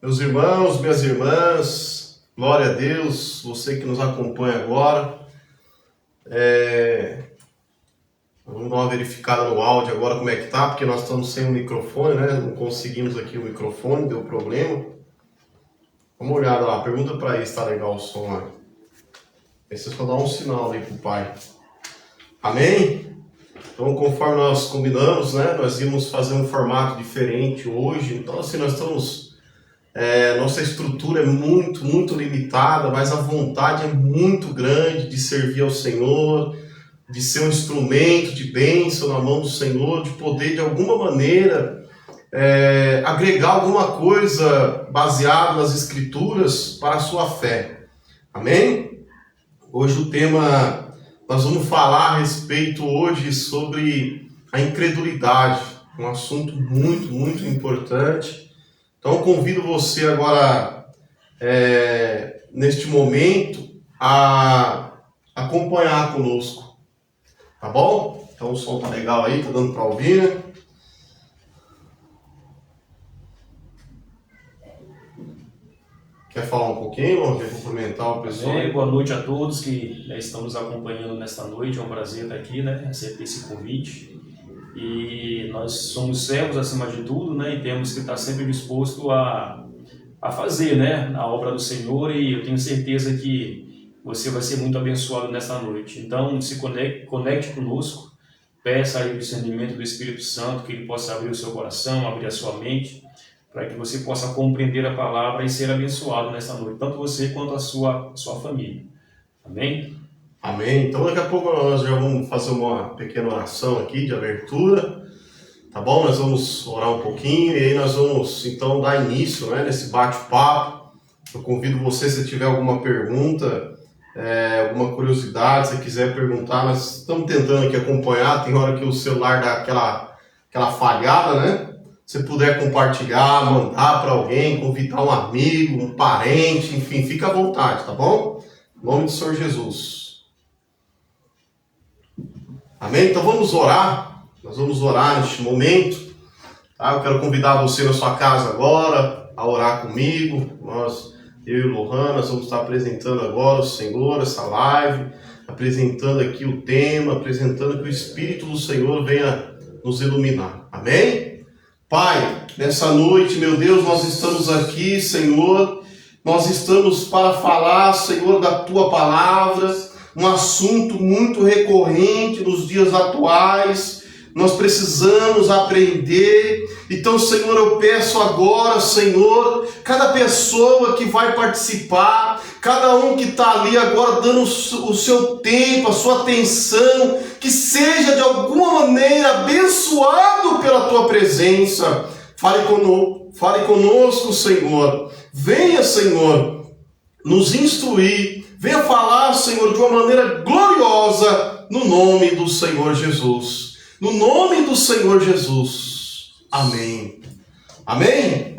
Meus irmãos, minhas irmãs, glória a Deus, você que nos acompanha agora. Vamos dar uma verificada no áudio agora como é que tá, porque nós estamos sem o microfone, né? Não conseguimos aqui o microfone, deu problema. Vamos olhar lá, pergunta para ele se tá legal o som lá. Aí você só dá um sinal aí pro pai. Amém? Então, conforme nós combinamos, né? Nós íamos fazer um formato diferente hoje. Então, assim, nós estamos... nossa estrutura é muito limitada, mas a vontade é muito grande de servir ao Senhor, de ser um instrumento de bênção na mão do Senhor, de poder de alguma maneira agregar alguma coisa baseado nas Escrituras para a sua fé. Amém? Hoje o tema, nós vamos falar a respeito hoje sobre a incredulidade, um assunto muito importante. Então eu convido você agora, neste momento, a acompanhar conosco, tá bom? Então o som tá legal aí, tá dando para ouvir, né? Quer falar um pouquinho, quer cumprimentar o pessoal? Boa noite a todos que estão nos acompanhando nesta noite, é um prazer estar aqui, né, receber esse convite. E nós somos servos acima de tudo, né, e temos que estar sempre disposto a fazer, né, a obra do Senhor, e eu tenho certeza que você vai ser muito abençoado nesta noite. Então, se conecte conosco, peça aí o discernimento do Espírito Santo, que Ele possa abrir o seu coração, abrir a sua mente, para que você possa compreender a palavra e ser abençoado nesta noite, tanto você quanto a sua família. Amém? Amém. Então daqui a pouco nós já vamos fazer uma pequena oração aqui de abertura, tá bom? Nós vamos orar um pouquinho e aí nós vamos então dar início, né, nesse bate-papo. Eu convido você, se tiver alguma pergunta, alguma curiosidade, se quiser perguntar, nós estamos tentando aqui acompanhar, tem hora que o celular dá aquela falhada, né? Se puder compartilhar, mandar para alguém, convidar um amigo, um parente, enfim, fica à vontade, tá bom? Em nome do Senhor Jesus. Amém? Então vamos orar. Nós vamos orar neste momento. Tá? Eu quero convidar você na sua casa agora a orar comigo. Eu e o Lohan, nós vamos estar apresentando agora o Senhor, essa live, apresentando aqui o tema, apresentando que o Espírito do Senhor venha nos iluminar. Amém? Pai, nessa noite, meu Deus, nós estamos aqui, Senhor, nós estamos para falar, Senhor, da Tua Palavra, um assunto muito recorrente nos dias atuais, nós precisamos aprender. Então, Senhor, eu peço agora, Senhor, cada pessoa que vai participar, cada um que está ali agora dando o seu tempo, a sua atenção, que seja de alguma maneira abençoado pela Tua presença. Fale conosco, Senhor. Venha, Senhor, nos instruir. Venha falar, Senhor, de uma maneira gloriosa, no nome do Senhor Jesus. No nome do Senhor Jesus. Amém. Amém?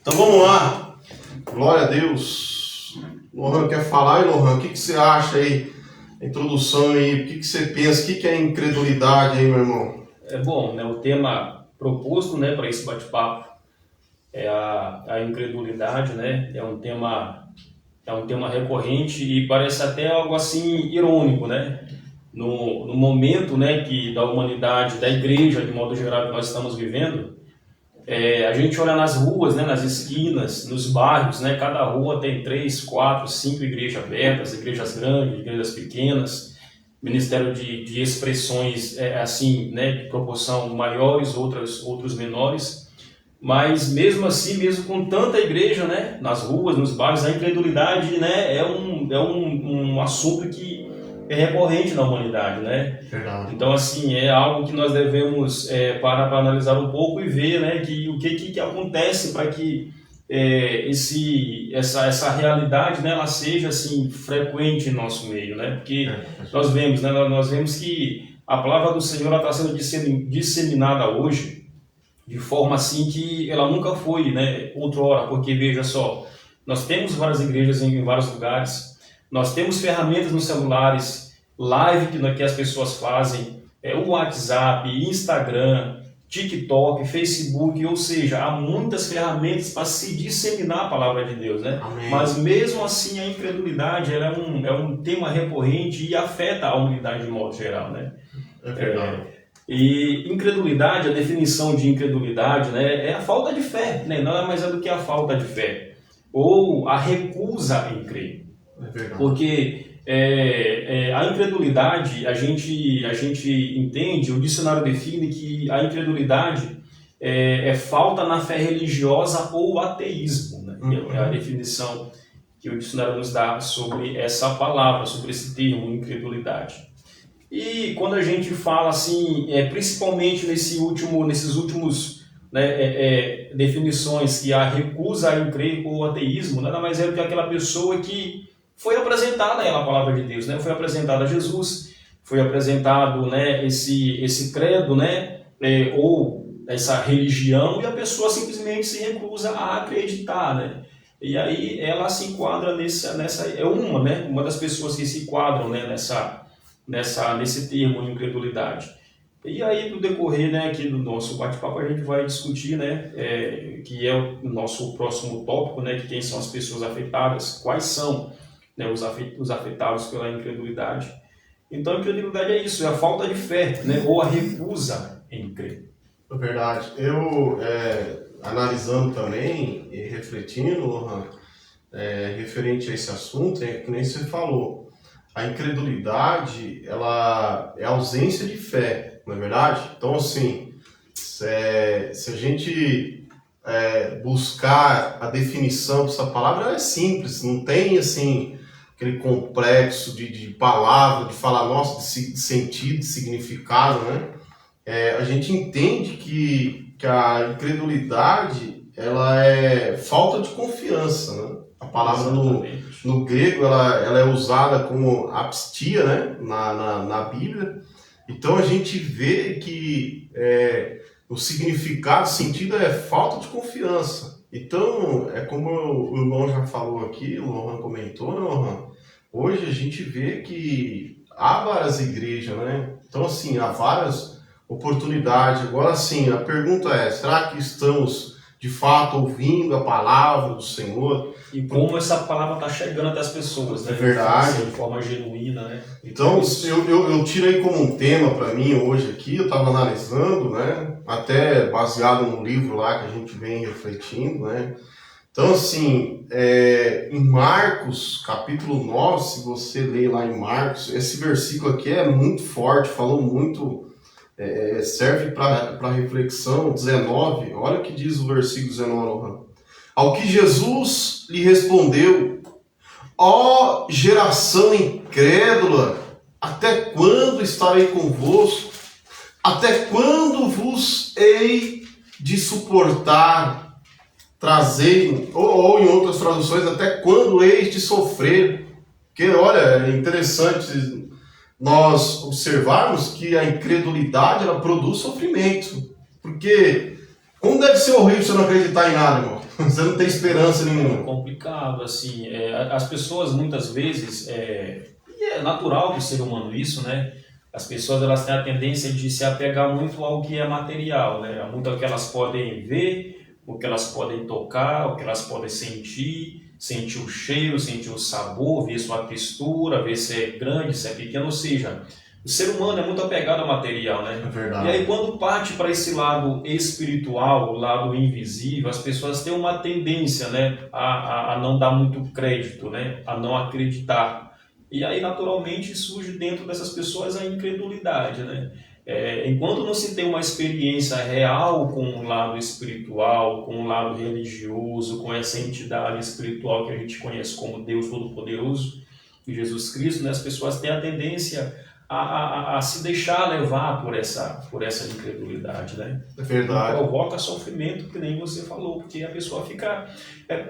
Então vamos lá. Glória a Deus. Lohan quer falar, e Lohan, o que você acha aí? A introdução aí, o que você pensa? O que é incredulidade aí, meu irmão? É bom, né? O tema proposto, né, para esse bate-papo é a incredulidade, né? É um tema recorrente e parece até algo assim irônico, né? No momento, né, da humanidade, da igreja, de modo geral, que nós estamos vivendo, a gente olha nas ruas, né, nas esquinas, nos bairros, né, cada rua tem 3, 4, 5 igrejas abertas, igrejas grandes, igrejas pequenas, ministério de expressões assim, né, de proporção maiores, outros menores. Mas mesmo assim, mesmo com tanta igreja, né, nas ruas, nos bairros, a incredulidade, né, é um assunto que é recorrente na humanidade, né? Verdade. Então, assim, é algo que nós devemos parar para analisar um pouco e ver, né, que o que acontece para que essa realidade, né, ela seja assim frequente em nosso meio, né? Porque nós vemos que a palavra do Senhor está sendo disseminada hoje de forma assim que ela nunca foi, né, outrora, porque veja só, nós temos várias igrejas em vários lugares. Nós temos ferramentas nos celulares, live que as pessoas fazem, o WhatsApp, Instagram, TikTok, Facebook, ou seja, há muitas ferramentas para se disseminar a palavra de Deus, né? Amém. Mas mesmo assim a incredulidade ela é um tema recorrente e afeta a humanidade de modo geral, né? É verdade. E incredulidade, a definição de incredulidade, né, é a falta de fé, né? Nada mais é do que a falta de fé, ou a recusa em crer. É verdade. Porque a incredulidade, a gente entende, o dicionário define que a incredulidade é falta na fé religiosa ou ateísmo, né? É a definição que o dicionário nos dá sobre essa palavra, sobre esse termo, incredulidade. E quando a gente fala assim, principalmente nesses últimos né, definições, que a recusa em crer ou ateísmo, nada mais é do que aquela pessoa que foi apresentada a ela a palavra de Deus, né? Foi apresentada a Jesus, foi apresentado, né, esse credo, né, ou essa religião, e a pessoa simplesmente se recusa a acreditar, né? E aí ela se enquadra uma das pessoas que se enquadram, né, nesse termo incredulidade. E aí, no decorrer, né, aqui do nosso bate-papo, a gente vai discutir, né, que é o nosso próximo tópico, né, que quem são as pessoas afetadas, quais são, né, os afetados pela incredulidade. Então, a incredulidade é isso, é a falta de fé, né, ou a recusa em crer. É verdade. Eu, analisando também e refletindo, Lohan, referente a esse assunto, que nem você falou, a incredulidade, ela é ausência de fé, não é verdade? Então, assim, se a gente buscar a definição dessa palavra, ela é simples, não tem, assim, aquele complexo de palavra, de falar, nossa, de sentido, de significado, né? A gente entende que a incredulidade, ela é falta de confiança, né? A palavra no grego, ela é usada como apistia, né? na Bíblia. Então a gente vê que o significado, o sentido é falta de confiança. Então, é como o irmão já falou aqui, o Lohan comentou, né, Lohan? Hoje a gente vê que há várias igrejas, né? Então, assim, há várias oportunidades. Agora, sim, a pergunta é, será que estamos de fato ouvindo a palavra do Senhor? E como essa palavra está chegando até as pessoas, né? É verdade. De forma genuína, né? Então, eu tirei como um tema para mim hoje aqui, eu estava analisando, né? Até baseado no livro lá que a gente vem refletindo, né? Então, assim, em Marcos, capítulo 9, se você ler lá em Marcos, esse versículo aqui é muito forte, falou muito, serve para reflexão, 19, olha o que diz o versículo 19. Ao que Jesus lhe respondeu, ó geração incrédula, até quando estarei convosco? Até quando vos hei de suportar? Trazei, ou em outras traduções, até quando hei de sofrer? Porque, olha, é interessante nós observarmos que a incredulidade, ela produz sofrimento. Porque como deve ser horrível você não acreditar em nada, irmão? Você não tem esperança nenhuma. É complicado, assim, as pessoas muitas vezes, e é natural do ser humano isso, né? As pessoas elas têm a tendência de se apegar muito ao que é material, né? Muito ao que elas podem ver, o que elas podem tocar, o que elas podem sentir o cheiro, sentir o sabor, ver sua textura, ver se é grande, se é pequeno, ou seja, o ser humano é muito apegado ao material, né? É verdade. E aí quando parte para esse lado espiritual, o lado invisível, as pessoas têm uma tendência, né, a não dar muito crédito, né, a não acreditar. E aí naturalmente surge dentro dessas pessoas a incredulidade, né? Enquanto não se tem uma experiência real com o lado espiritual, com o lado religioso, com essa entidade espiritual que a gente conhece como Deus Todo-Poderoso, Jesus Cristo, né, as pessoas têm a tendência a se deixar levar por essa incredulidade, né? É verdade. Provoca sofrimento, que nem você falou, porque a pessoa fica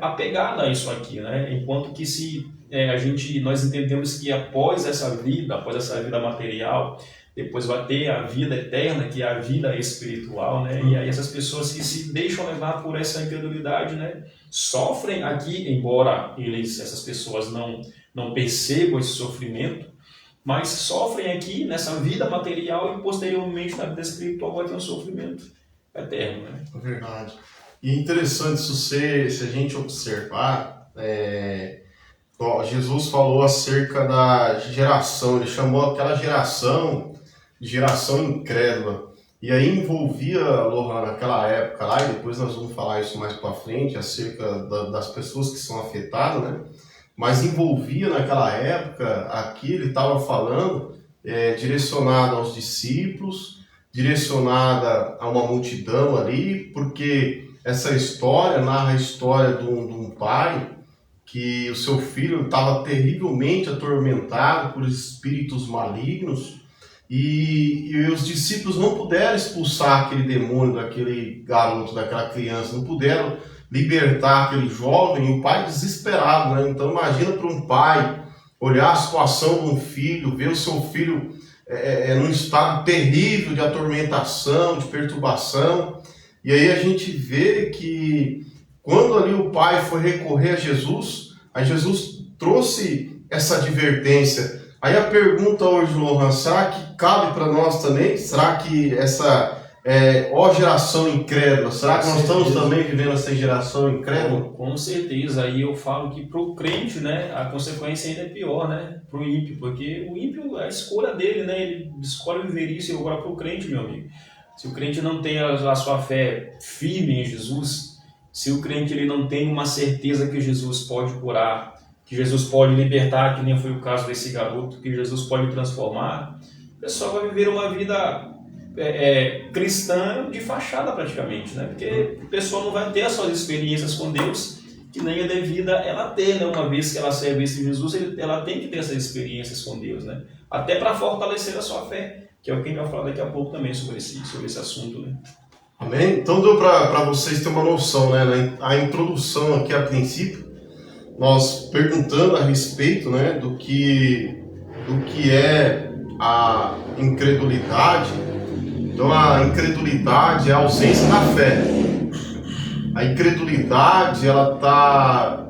apegada a isso aqui, né? Enquanto que nós entendemos que após essa vida material, depois vai ter a vida eterna, que é a vida espiritual, né? E aí essas pessoas que se deixam levar por essa incredulidade, né, sofrem aqui, embora essas pessoas não percebam esse sofrimento, mas sofrem aqui nessa vida material e posteriormente na vida espiritual vai ter um sofrimento. eterno, né? É verdade. E é interessante se a gente observar, Jesus falou acerca da geração, ele chamou aquela geração de geração incrédula. E aí envolvia, Lohan, naquela época lá, e depois nós vamos falar isso mais para frente, acerca das pessoas que são afetadas, né? Mas envolvia naquela época, aqui ele estava falando, direcionada aos discípulos, direcionada a uma multidão ali, porque essa história narra a história de um pai que o seu filho estava terrivelmente atormentado por espíritos malignos e os discípulos não puderam expulsar aquele demônio daquele garoto, daquela criança, não puderam libertar aquele jovem, e o pai desesperado, né? Então imagina para um pai olhar a situação de um filho, ver o seu filho num estado terrível de atormentação, de perturbação, e aí a gente vê que quando ali o pai foi recorrer a Jesus, aí Jesus trouxe essa advertência. Aí a pergunta hoje, Lohan, será que cabe para nós também? Será que essa geração incrédula, será que nós estamos também vivendo essa geração incrédula? Com certeza, aí eu falo que para o crente, né, a consequência ainda é pior, né, para o ímpio, porque o ímpio, a escolha dele, né, ele escolhe viver isso. E agora para o crente, meu amigo, se o crente não tem a sua fé firme em Jesus, se o crente ele não tem uma certeza que Jesus pode curar, que Jesus pode libertar, que nem foi o caso desse garoto, que Jesus pode transformar, o pessoal vai viver uma vida cristã de fachada praticamente, né? Porque o pessoal não vai ter as suas experiências com Deus, que nem é devida ela ter, né? Uma vez que ela serve esse Jesus, ela tem que ter essas experiências com Deus, né? Até para fortalecer a sua fé, que é o que a gente vai falar daqui a pouco também sobre esse assunto, né? Amém? Então deu para vocês terem uma noção, né? A introdução aqui a princípio, nós perguntando a respeito, né, do que é a incredulidade. Então a incredulidade é a ausência da fé. A incredulidade ela está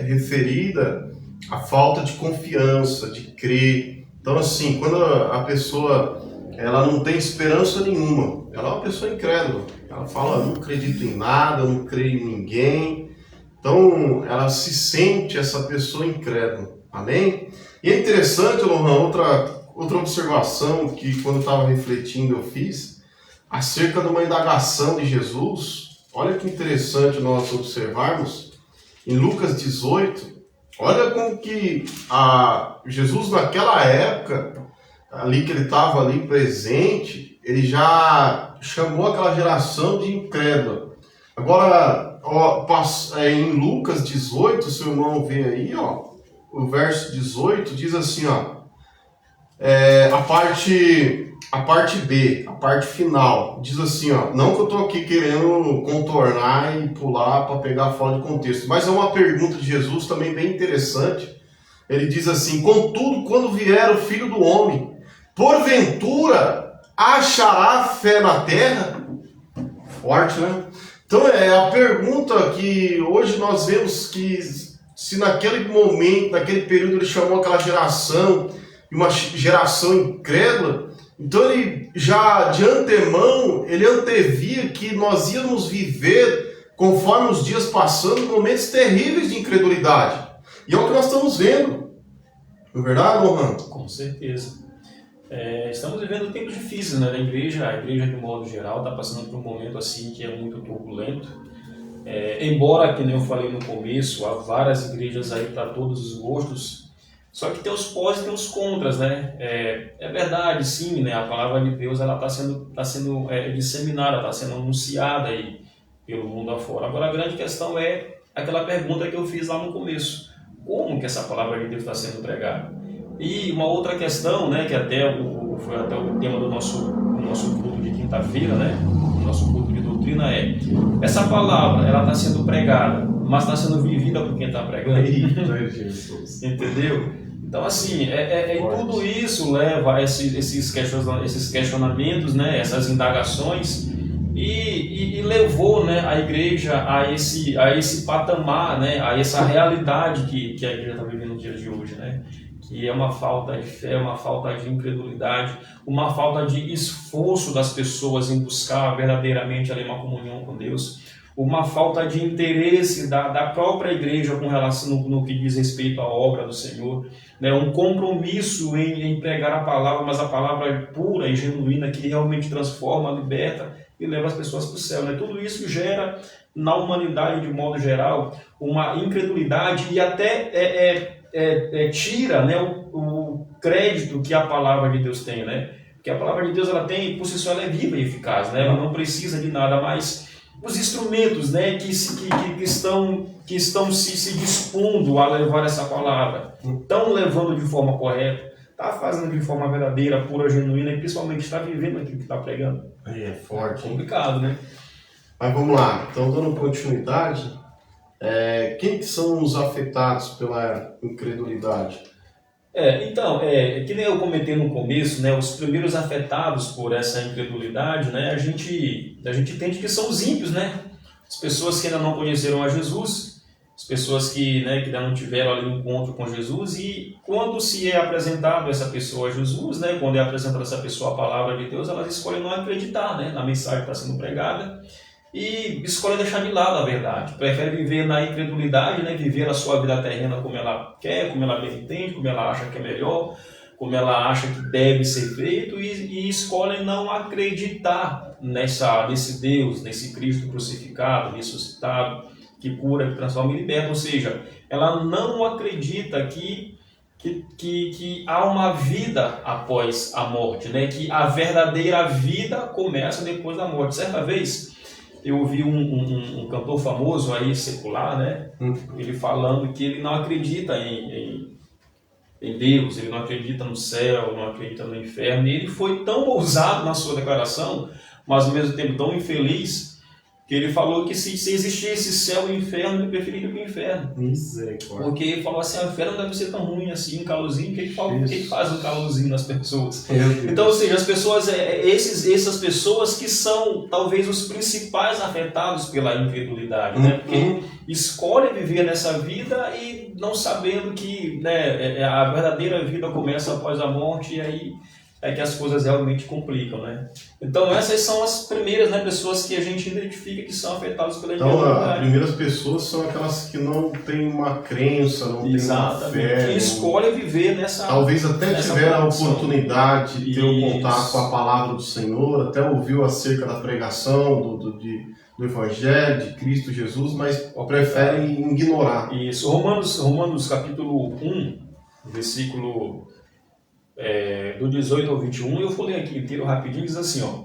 referida à falta de confiança, de crer. Então assim, quando a pessoa ela não tem esperança nenhuma, ela é uma pessoa incrédula. Ela fala, não acredito em nada, não creio em ninguém. Então ela se sente essa pessoa incrédula. Amém? E é interessante, Lohan, outra observação que quando eu estava refletindo eu fiz, acerca de uma indagação de Jesus. Olha que interessante nós observarmos, em Lucas 18, olha como que Jesus naquela época, ali que ele estava ali presente, ele já chamou aquela geração de incrédula. Agora, em Lucas 18, se o irmão vê aí, o verso 18 diz assim, a parte B, a parte final, diz assim, não que eu estou aqui querendo contornar e pular para pegar fora de contexto, mas é uma pergunta de Jesus também bem interessante. Ele diz assim, contudo, quando vier o Filho do Homem, porventura achará fé na terra? Forte, né? Então a pergunta que hoje nós vemos que se naquele momento, naquele período ele chamou aquela geração, uma geração incrédula, então ele já de antemão, ele antevia que nós íamos viver, conforme os dias passando, momentos terríveis de incredulidade. E é o que nós estamos vendo. Não é verdade, Lohan? Com certeza. Estamos vivendo tempos difíceis, né? A igreja de modo geral está passando por um momento assim que é muito turbulento. Embora, que nem eu falei no começo, há várias igrejas aí para todos os gostos, só que tem os pós e tem os contras, né? É verdade, sim, né? A palavra de Deus ela está sendo disseminada, está sendo anunciada aí pelo mundo afora. Agora a grande questão é aquela pergunta que eu fiz lá no começo: como que essa palavra de Deus está sendo pregada? E uma outra questão, né, que foi até o tema do nosso culto de quinta-feira, né, o nosso culto de doutrina essa palavra, ela está sendo pregada, mas está sendo vivida por quem está pregando. Entendeu? Então, assim, tudo isso leva a esses questionamentos, né, essas indagações, e levou, né, a igreja a esse patamar, né, a essa realidade que a igreja está vivendo no dia de hoje, né? que é uma falta de fé, uma falta de incredulidade, uma falta de esforço das pessoas em buscar verdadeiramente ali uma comunhão com Deus, uma falta de interesse da própria igreja com relação no que diz respeito à obra do Senhor, né? Um compromisso em pregar a palavra, mas a palavra pura e genuína que realmente transforma, liberta e leva as pessoas para o céu, né? Tudo isso gera na humanidade, de modo geral, uma incredulidade e até tira, né, o crédito que a palavra de Deus tem, né? Porque a palavra de Deus, ela tem, por si só, ela é viva e eficaz, né? Ela não precisa de nada mais. Os instrumentos, né, que estão se dispondo a levar essa palavra, estão levando de forma correta, está fazendo de forma verdadeira, pura, genuína e principalmente está vivendo aquilo que está pregando. Aí é forte, é complicado, né? Mas vamos lá, então dando continuidade, quem que são os afetados pela incredulidade? Então, que nem eu comentei no começo, né, os primeiros afetados por essa incredulidade, né, a gente entende que são os ímpios, né, as pessoas que ainda não conheceram a Jesus, as pessoas que ainda não tiveram ali um encontro com Jesus, e quando se é apresentado essa pessoa a Jesus, né, quando é apresentada essa pessoa a palavra de Deus, elas escolhem não acreditar, né, na mensagem que está sendo pregada, e escolhe deixar de lado a verdade, prefere viver na incredulidade, né? Viver a sua vida terrena como ela quer, como ela bem entende, como ela acha que é melhor, como ela acha que deve ser feito, e escolhe não acreditar nesse Deus, nesse Cristo crucificado, ressuscitado, que cura, que transforma e liberta. Ou seja, ela não acredita que há uma vida após a morte, né? Que a verdadeira vida começa depois da morte. Certa vez eu ouvi um cantor famoso aí, secular, né? Ele falando que ele não acredita em Deus, ele não acredita no céu, não acredita no inferno. E ele foi tão ousado na sua declaração, mas ao mesmo tempo tão infeliz, que ele falou que se existisse céu e inferno, ele preferiria o inferno. Misericórdia. Porque ele falou assim, o inferno não deve ser tão ruim assim, um calorzinho, o que faz um calorzinho nas pessoas? Então, ou seja, as pessoas, essas pessoas que são talvez os principais afetados pela incredulidade, né? Porque escolhem viver nessa vida e não sabendo que, né, a verdadeira vida começa após a morte, e aí que as coisas realmente complicam, né? Então essas são as primeiras, né, pessoas que a gente identifica que são afetadas pela incredulidade. Então as primeiras pessoas são aquelas que não têm uma crença, não têm uma fé. Que escolhem viver nessa... Talvez até tiveram a oportunidade de ter um contato com a palavra do Senhor, até ouviu acerca da pregação do Evangelho, de Cristo Jesus, mas preferem ignorar. Isso. Romanos capítulo 1, versículo... do 18 ao 21, eu vou ler aqui inteiro rapidinho, diz assim, ó: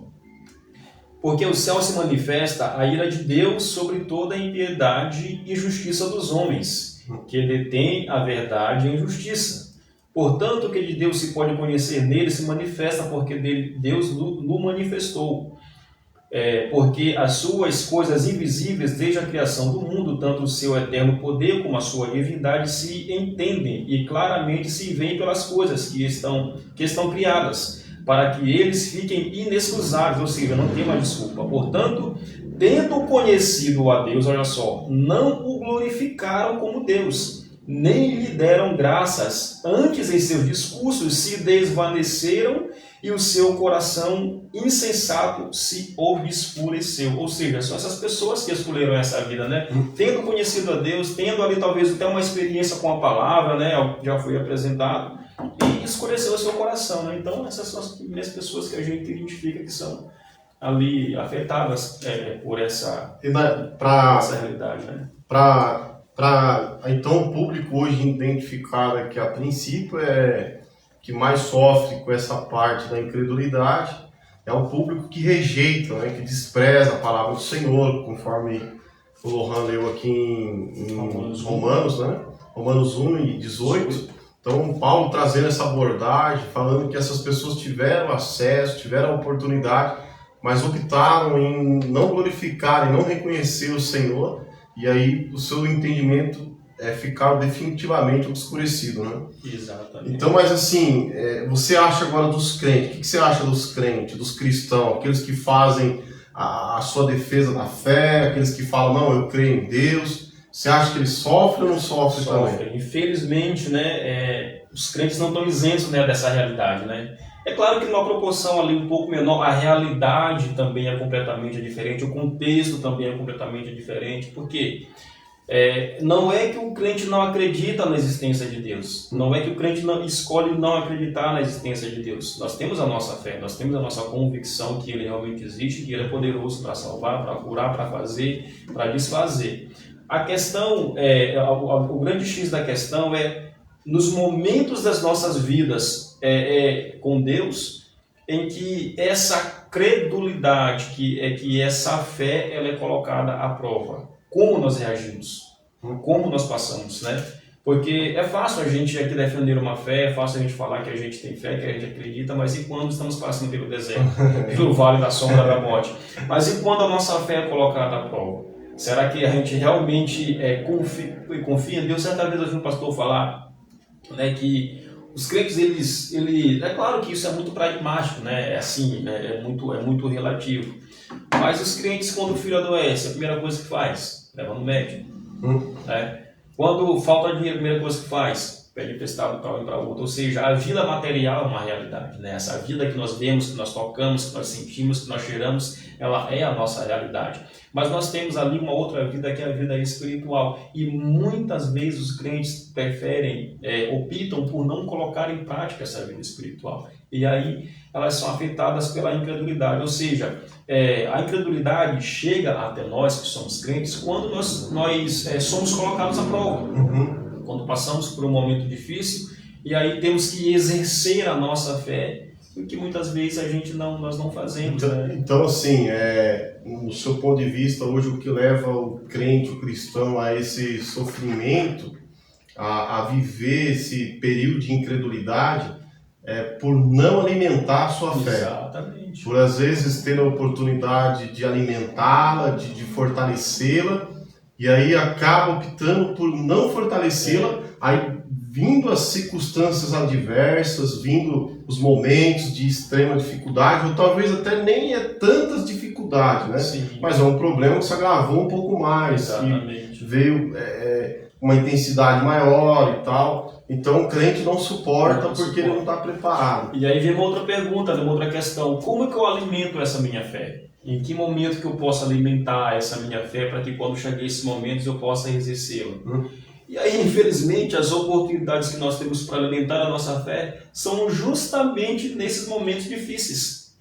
porque o céu se manifesta a ira de Deus sobre toda a impiedade e justiça dos homens, que detém a verdade e a injustiça. Portanto, o que de Deus se pode conhecer nele se manifesta, porque Deus no manifestou. Porque as suas coisas invisíveis desde a criação do mundo, tanto o seu eterno poder como a sua divindade, se entendem e claramente se veem pelas coisas que estão criadas, para que eles fiquem inexcusáveis, ou seja, não tem uma desculpa. Portanto, tendo conhecido a Deus, olha só, não o glorificaram como Deus, nem lhe deram graças, antes em seus discursos se desvaneceram e o seu coração insensato se obscureceu. Ou seja, são essas pessoas que escolheram essa vida, né? Tendo conhecido a Deus, tendo ali talvez até uma experiência com a palavra, né? Já foi apresentado, e escureceu o seu coração, né? Então essas são as primeiras pessoas que a gente identifica que são ali afetadas por essa realidade, né? Então o público hoje identificado que a princípio que mais sofre com essa parte da incredulidade é o público que rejeita, né, que despreza a palavra do Senhor, conforme o Lohan leu aqui em Romanos, né? Romanos 1 e 18. Então Paulo trazendo essa abordagem, falando que essas pessoas tiveram acesso, tiveram a oportunidade, mas optaram em não glorificar e não reconhecer o Senhor, e aí o seu entendimento ficar definitivamente obscurecido, né? Exatamente. Então, mas assim, você acha agora dos crentes, o que você acha dos crentes, dos cristãos, aqueles que fazem a sua defesa da fé, aqueles que falam, não, eu creio em Deus, Você acha que ele sofre ou não sofre também? Infelizmente, né, os crentes não estão isentos, né, dessa realidade, né? É claro que numa proporção ali um pouco menor, a realidade também é completamente diferente, o contexto também é completamente diferente, porque não é que o crente não acredita na existência de Deus, não é que o crente não escolhe não acreditar na existência de Deus. Nós temos a nossa fé, nós temos a nossa convicção que Ele realmente existe, que Ele é poderoso para salvar, para curar, para fazer, para desfazer. A questão, o grande X da questão é nos momentos das nossas vidas com Deus, em que essa credulidade, que essa fé, ela é colocada à prova. Como nós reagimos, como nós passamos, né? Porque é fácil a gente aqui defender uma fé, é fácil a gente falar que a gente tem fé, que a gente acredita, mas e quando estamos passando pelo deserto, pelo vale da sombra da morte? Mas e quando a nossa fé é colocada à prova? Será que a gente realmente confia em Deus? Certa vez eu vi um pastor falar, né, que os crentes, é claro que isso é muito pragmático, né? É assim, né? É muito relativo. Mas os crentes, quando o filho adoece, a primeira coisa que faz, leva no médico. Né? Quando falta dinheiro, a primeira coisa que faz, pede emprestado para um e para outro. Ou seja, a vida material é uma realidade, né? Essa vida que nós vemos, que nós tocamos, que nós sentimos, que nós cheiramos, ela é a nossa realidade. Mas nós temos ali uma outra vida, que é a vida espiritual. E muitas vezes os crentes optam por não colocar em prática essa vida espiritual. E aí elas são afetadas pela incredulidade. Ou seja, a incredulidade chega até nós, que somos crentes, quando nós somos colocados à prova. Quando passamos por um momento difícil, e aí temos que exercer a nossa fé, o que muitas vezes nós não fazemos. Então, assim, no seu ponto de vista, hoje o que leva o crente, o cristão, a esse sofrimento, a viver esse período de incredulidade, é por não alimentar a sua fé. Exatamente. Por às vezes ter a oportunidade de alimentá-la, de fortalecê-la, e aí acaba optando por não fortalecê-la, aí vindo as circunstâncias adversas, vindo os momentos de extrema dificuldade, ou talvez até nem tantas dificuldades, né? Sim. Mas é um problema que se agravou um pouco mais, Exatamente. que veio uma intensidade maior e tal. Então o crente não suporta porque ele não está preparado. E aí vem uma outra pergunta, uma outra questão: como é que eu alimento essa minha fé? Em que momento que eu posso alimentar essa minha fé para que quando chegar esses momentos eu possa exercê-la? E aí, infelizmente, as oportunidades que nós temos para alimentar a nossa fé são justamente nesses momentos difíceis.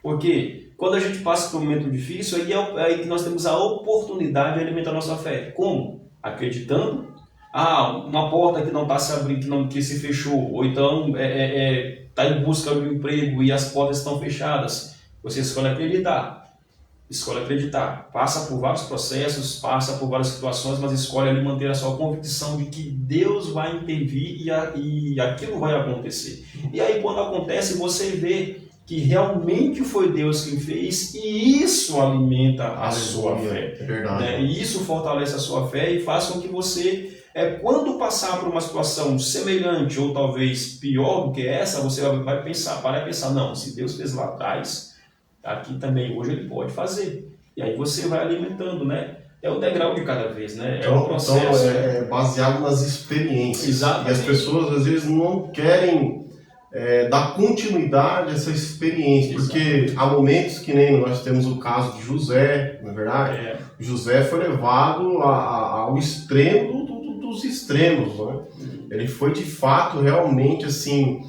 Porque quando a gente passa por um momento difícil, aí que nós temos a oportunidade de alimentar a nossa fé. Como? Acreditando. Uma porta que não está se abrindo, que se fechou. Ou então está em busca de um emprego e as portas estão fechadas. Você escolhe acreditar. Escolhe acreditar, passa por vários processos, passa por várias situações, mas escolhe ali manter a sua convicção de que Deus vai intervir e aquilo vai acontecer. E aí quando acontece, você vê que realmente foi Deus quem fez e isso alimenta a sua fé. É verdade. Né? E isso fortalece a sua fé e faz com que você, quando passar por uma situação semelhante ou talvez pior do que essa, você vai pensar, não, se Deus fez lá atrás, aqui também hoje ele pode fazer. E aí você vai alimentando, né? É o degrau de cada vez, né? Então, o processo. É baseado nas experiências. Exatamente. E as pessoas às vezes não querem dar continuidade a essa experiência. Porque há momentos que nem nós temos o caso de José, não é verdade? José foi levado ao extremo dos extremos, né? Ele foi de fato realmente assim...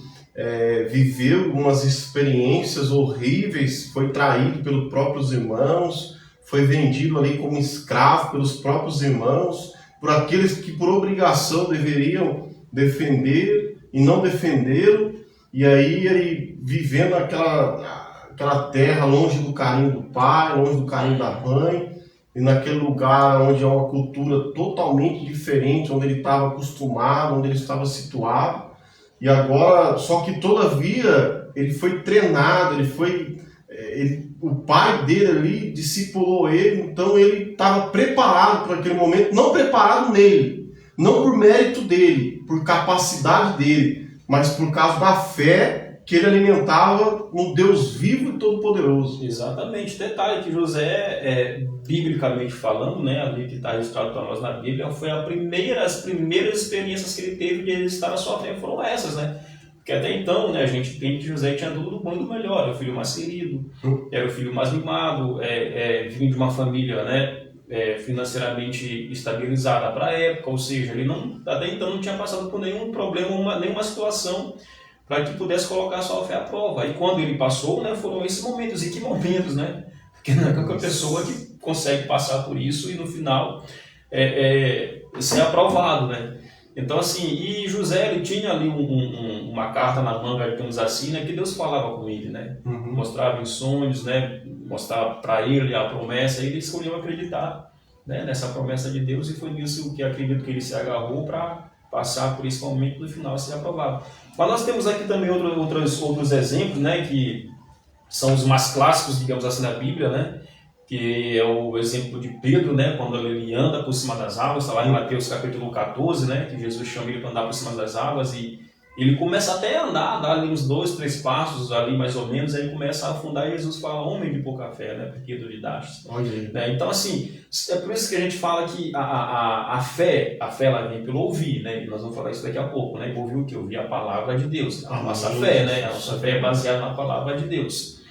viveu algumas experiências horríveis, foi traído pelos próprios irmãos, foi vendido ali como escravo pelos próprios irmãos, por aqueles que por obrigação deveriam defender e não defenderam, e aí ele vivendo aquela terra longe do carinho do pai, longe do carinho da mãe, e naquele lugar onde é uma cultura totalmente diferente, onde ele estava acostumado, onde ele estava situado. E agora, só que todavia, ele foi treinado, o pai dele ali discipulou ele, então ele estava preparado para aquele momento, não preparado nele, não por mérito dele, por capacidade dele, mas por causa da fé que ele alimentava um Deus vivo e todo-poderoso. Exatamente. Detalhe que José, biblicamente falando, né, ali que está registrado para nós na Bíblia, foi as primeiras experiências que ele teve de exercitar a sua fé foram essas, né? Porque até então, né, a gente entende que José tinha tudo do bom e do melhor, era o filho mais querido, era o filho mais mimado, vinha de uma família, né, financeiramente estabilizada para a época, ou seja, ele até então não tinha passado por nenhum problema, nenhuma situação para que pudesse colocar a sua fé à prova. E quando ele passou, né, foram esses momentos. E que momentos, né? Porque não é qualquer pessoa que consegue passar por isso e no final ser aprovado, né? Então, assim, e José, ele tinha ali uma carta na manga, digamos assim, né, que Deus falava com ele, né? Mostrava em sonhos, né? Mostrava para ele a promessa, e ele escolheu acreditar, né, nessa promessa de Deus, e foi nisso que acredito que ele se agarrou para passar por esse momento no final ser aprovado. Mas nós temos aqui também outros exemplos, né, que são os mais clássicos, digamos assim, na Bíblia, né, que é o exemplo de Pedro, né, quando ele anda por cima das águas, está lá em Mateus capítulo 14, né, que Jesus chama ele para andar por cima das águas, e ele começa até a andar ali uns 2, 3 passos, ali mais ou menos, aí começa a afundar, e Jesus fala, homem de pouca fé, né, porque duvidaste. Né? Então, assim, é por isso que a gente fala que a fé ela vem pelo ouvir, né, e nós vamos falar isso daqui a pouco, né, ouvir o que? Ouvir a palavra de Deus, a nossa fé, né, a nossa fé é baseada na palavra de Deus.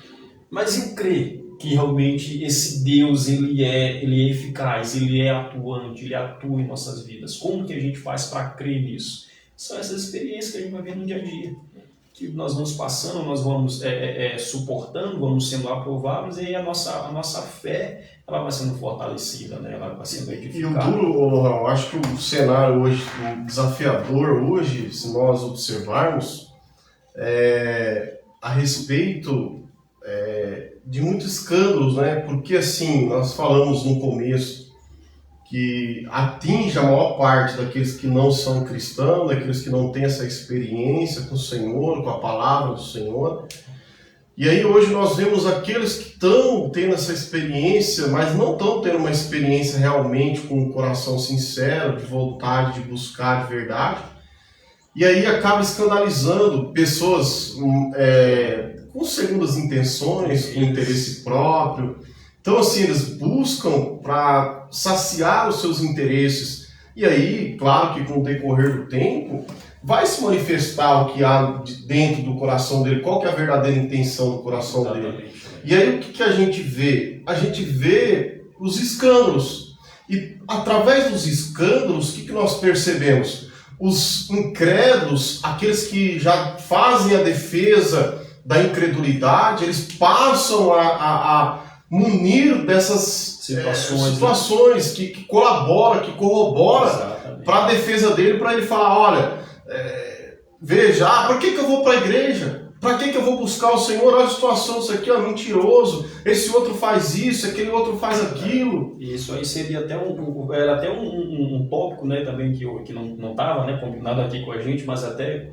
Mas e crer que realmente esse Deus, ele é eficaz, ele é atuante, ele atua em nossas vidas? Como que a gente faz para crer nisso? São essas experiências que a gente vai ver no dia a dia, que nós vamos passando, nós vamos suportando, vamos sendo aprovados, e aí a nossa fé ela vai sendo fortalecida, né? Ela vai sendo edificada. E o duro, Lohan, eu acho que o cenário hoje, o desafiador hoje, se nós observarmos, a respeito de muitos escândalos, né? Porque assim, nós falamos no começo que atinge a maior parte daqueles que não são cristãos, daqueles que não têm essa experiência com o Senhor, com a palavra do Senhor. E aí hoje nós vemos aqueles que estão tendo essa experiência, mas não estão tendo uma experiência realmente com um coração sincero, de vontade de buscar de verdade. E aí acaba escandalizando pessoas com segundas intenções, com interesse próprio. Então, assim, eles buscam para saciar os seus interesses. E aí, claro que com o decorrer do tempo, vai se manifestar o que há dentro do coração dele, qual que é a verdadeira intenção do coração dele. E aí, o que a gente vê? A gente vê os escândalos. E através dos escândalos, o que nós percebemos? Os incrédulos, aqueles que já fazem a defesa da incredulidade, eles passam a munir dessas situações que colabora, que corrobora para a defesa dele, para ele falar, olha, veja, por que eu vou para a igreja? Para que eu vou buscar o Senhor? Olha a situação, isso aqui é mentiroso, esse outro faz isso, aquele outro faz aquilo. Isso aí seria até um tópico, né, também que não estava, né, combinado aqui com a gente, mas até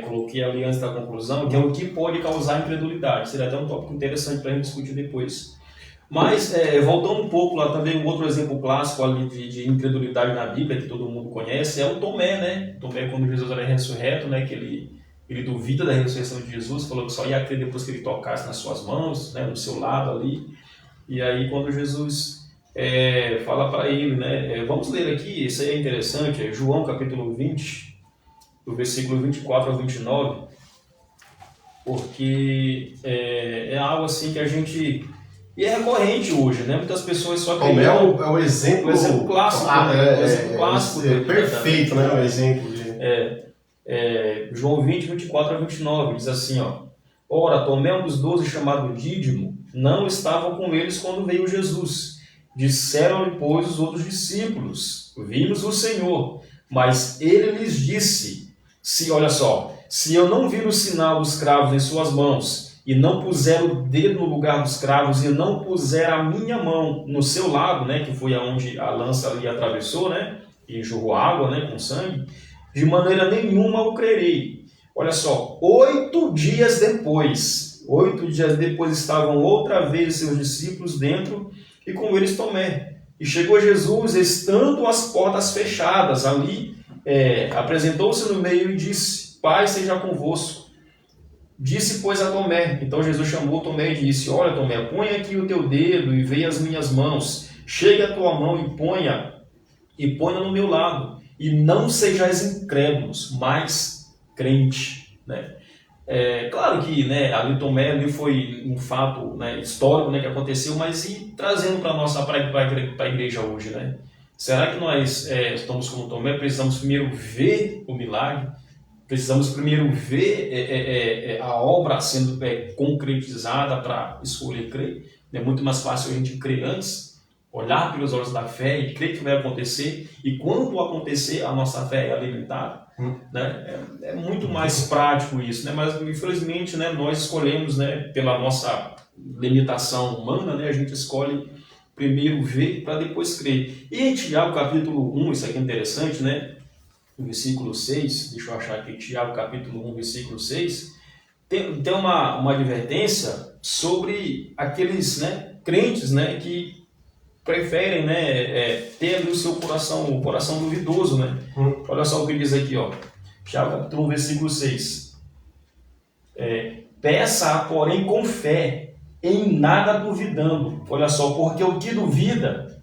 coloquei ali antes da conclusão, que é o que pode causar incredulidade. Seria até um tópico interessante para a gente discutir depois. Mas, voltando um pouco lá também, um outro exemplo clássico ali de incredulidade na Bíblia, que todo mundo conhece, é o Tomé, né? Tomé, quando Jesus era ressurreto, né, que ele duvida da ressurreição de Jesus, falou que só ia crer depois que ele tocasse nas suas mãos, né, no seu lado ali. E aí, quando Jesus fala para ele, né, vamos ler aqui, isso aí é interessante, João capítulo 20, do versículo 24 ao 29, porque é algo assim que a gente... E é recorrente hoje, né? Muitas pessoas só acreditam... É o exemplo... O exemplo clássico. O exemplo clássico. Perfeito, né? O exemplo. João 20, 24 a 29, diz assim, ó. Ora, Tomé, um dos 12, chamado Dídimo, não estavam com eles quando veio Jesus. Disseram-lhe, pois, os outros discípulos, vimos o Senhor. Mas ele lhes disse, olha só, se eu não vir o sinal dos cravos em suas mãos, e não puser o dedo no lugar dos cravos, e não puser a minha mão no seu lado, né, que foi aonde a lança ali atravessou, né, e jorrou água, né, com sangue, de maneira nenhuma eu crerei. Olha só, 8 dias depois estavam outra vez seus discípulos dentro, e com eles Tomé. E chegou Jesus, estando as portas fechadas ali, apresentou-se no meio e disse, Pai seja convosco. Disse, pois, a Tomé. Então Jesus chamou Tomé e disse: olha, Tomé, põe aqui o teu dedo e veja as minhas mãos. Chega a tua mão e ponha no meu lado. E não sejais incrédulos, mas crente. Né? Claro que, né, ali Tomé ali foi um fato, né, histórico, né, que aconteceu, mas e trazendo para a igreja hoje, né? Será que nós estamos como Tomé? Precisamos primeiro ver o milagre, precisamos primeiro ver a obra sendo concretizada para escolher crer. É muito mais fácil a gente crer antes, olhar pelos olhos da fé e crer que vai acontecer, e quando acontecer, a nossa fé é alimentada. Né? É muito mais prático isso, né? Mas infelizmente, né, nós escolhemos, né, pela nossa limitação humana, né, a gente escolhe primeiro ver para depois crer. E em Tiago capítulo 1, isso aqui é interessante, né? No versículo 6, deixa eu achar aqui, Tiago capítulo 1, versículo 6, tem uma advertência sobre aqueles, né, crentes, né, que preferem, né, ter ali o seu coração, o coração duvidoso, né? Olha só o que diz aqui, ó. Tiago capítulo 1, versículo 6. Peça, porém, com fé, em nada duvidando. Olha só, porque o que duvida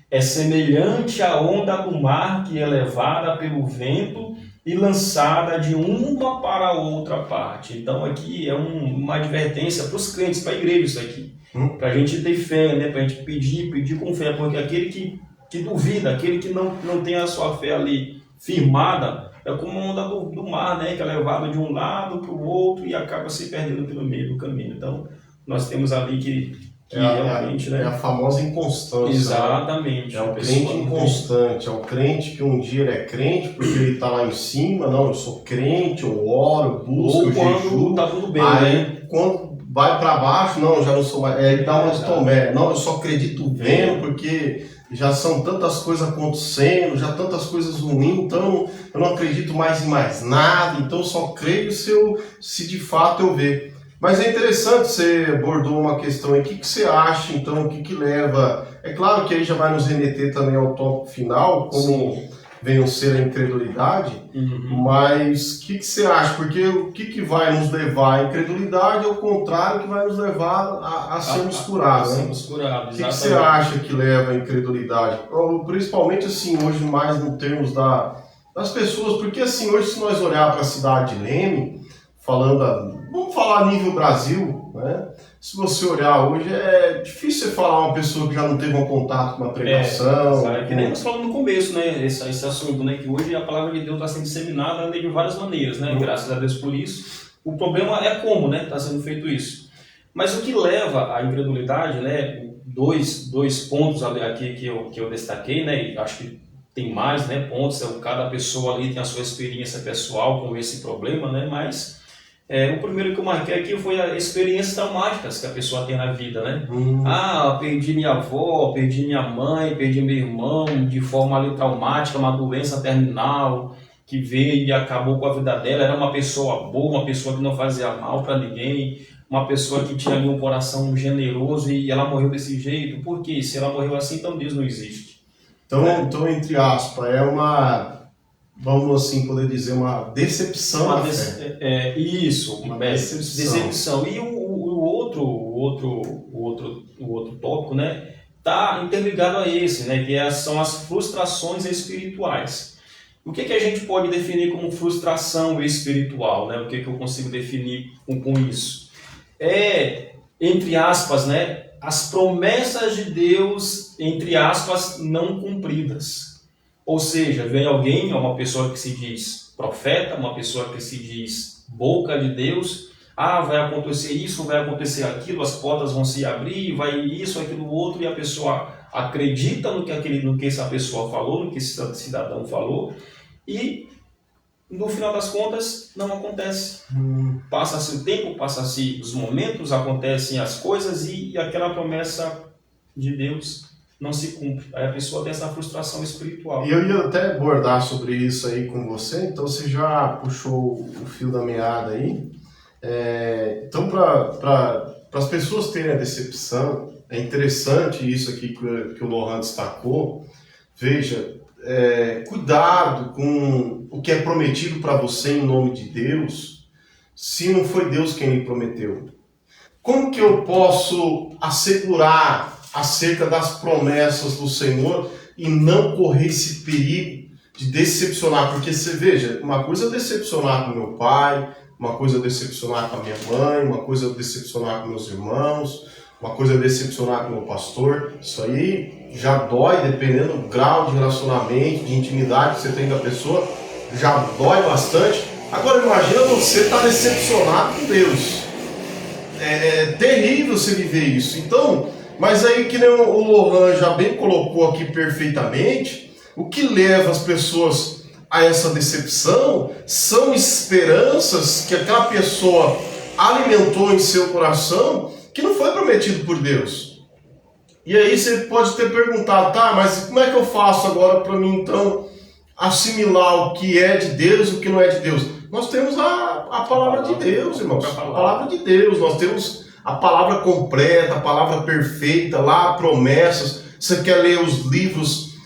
é semelhante à onda do mar que é levada pelo vento e lançada de uma para outra parte. Então aqui é uma advertência para os crentes, para a igreja isso aqui. Para a gente ter fé, né? Para a gente pedir com fé, porque aquele que duvida, aquele que não tem a sua fé ali firmada, é como a onda do mar, né? Que é levada de um lado para o outro e acaba se perdendo pelo meio do caminho. Então nós temos ali que realmente, né? É a famosa inconstância. Exatamente. Né? É o crente inconstante, é o crente que um dia ele é crente porque ele está lá em cima, não, eu sou crente, eu oro, eu busco, eu jejuo. Tá tudo bem, aí, né? Quando vai para baixo, não, já não sou mais. Ele dá uma de Tomé, não, eu só acredito vendo porque já são tantas coisas acontecendo, já tantas coisas ruins, então eu não acredito mais em mais nada, então eu só creio se de fato eu ver. Mas é interessante, você abordou uma questão aí, o que você acha, então, o que leva... É claro que aí já vai nos remeter também ao tópico final, como venham ser a incredulidade, mas o que você acha? Porque o que vai nos levar à incredulidade é o contrário que vai nos levar a sermos curados, né? O que você acha que leva à incredulidade? Principalmente, assim, hoje mais no termos das pessoas, porque, assim, hoje se nós olhar para a cidade de Leme, vamos falar a nível Brasil, né? Se você olhar hoje, é difícil você falar uma pessoa que já não teve um contato com uma pregação. Que nem nós falamos no começo, né? Esse assunto, né? Que hoje a palavra de Deus está sendo disseminada de várias maneiras, né? Graças a Deus por isso. O problema é como, né? Está sendo feito isso. Mas o que leva à incredulidade, né? Dois pontos aqui que eu destaquei, né? E acho que tem mais, né? Pontos. Cada pessoa ali tem a sua experiência pessoal com esse problema, né? Mas o primeiro que eu marquei aqui foi as experiências traumáticas que a pessoa tem na vida, né? Perdi minha avó, perdi minha mãe, perdi meu irmão de forma ali traumática, uma doença terminal que veio e acabou com a vida dela. Era uma pessoa boa, uma pessoa que não fazia mal para ninguém, uma pessoa que tinha ali um coração generoso e ela morreu desse jeito. Por quê? Se ela morreu assim, então Deus não existe. Então entre aspas, é uma... Vamos assim poder dizer, uma decepção. Uma decepção. E o outro tópico, né, está interligado a esse, né, que são as frustrações espirituais. O que a gente pode definir como frustração espiritual, né? O que eu consigo definir com isso? Entre aspas, né, as promessas de Deus, entre aspas, não cumpridas. Ou seja, vem alguém, uma pessoa que se diz profeta, uma pessoa que se diz boca de Deus, vai acontecer isso, vai acontecer aquilo, as portas vão se abrir, vai isso, aquilo, outro, e a pessoa acredita no que essa pessoa falou, no que esse cidadão falou, e no final das contas não acontece. Passa-se o tempo, passa-se os momentos, acontecem as coisas e aquela promessa de Deus não se cumpre. Aí a pessoa tem essa frustração espiritual. E eu ia até abordar sobre isso aí com você, então você já puxou o fio da meada aí. Então, para as pessoas terem a decepção, é interessante isso aqui que o Lohan destacou. Veja, cuidado com o que é prometido para você em nome de Deus, se não foi Deus quem lhe prometeu? Como que eu posso assegurar acerca das promessas do Senhor e não correr esse perigo de decepcionar? Porque você veja, uma coisa é decepcionar com meu pai, uma coisa é decepcionar com a minha mãe, uma coisa é decepcionar com meus irmãos, uma coisa é decepcionar com o meu pastor. Isso aí já dói, dependendo do grau de relacionamento, de intimidade que você tem com a pessoa, já dói bastante. Agora imagina você estar decepcionado com Deus. É terrível você viver isso. Então, mas aí que nem o Lohan já bem colocou aqui perfeitamente, o que leva as pessoas a essa decepção são esperanças que aquela pessoa alimentou em seu coração, que não foi prometido por Deus. E aí você pode ter perguntado, tá, mas como é que eu faço agora para mim então assimilar o que é de Deus e o que não é de Deus? Nós temos a palavra de Deus, irmãos. A palavra de Deus. Nós temos a palavra completa, a palavra perfeita, lá promessas. Você quer ler os livros,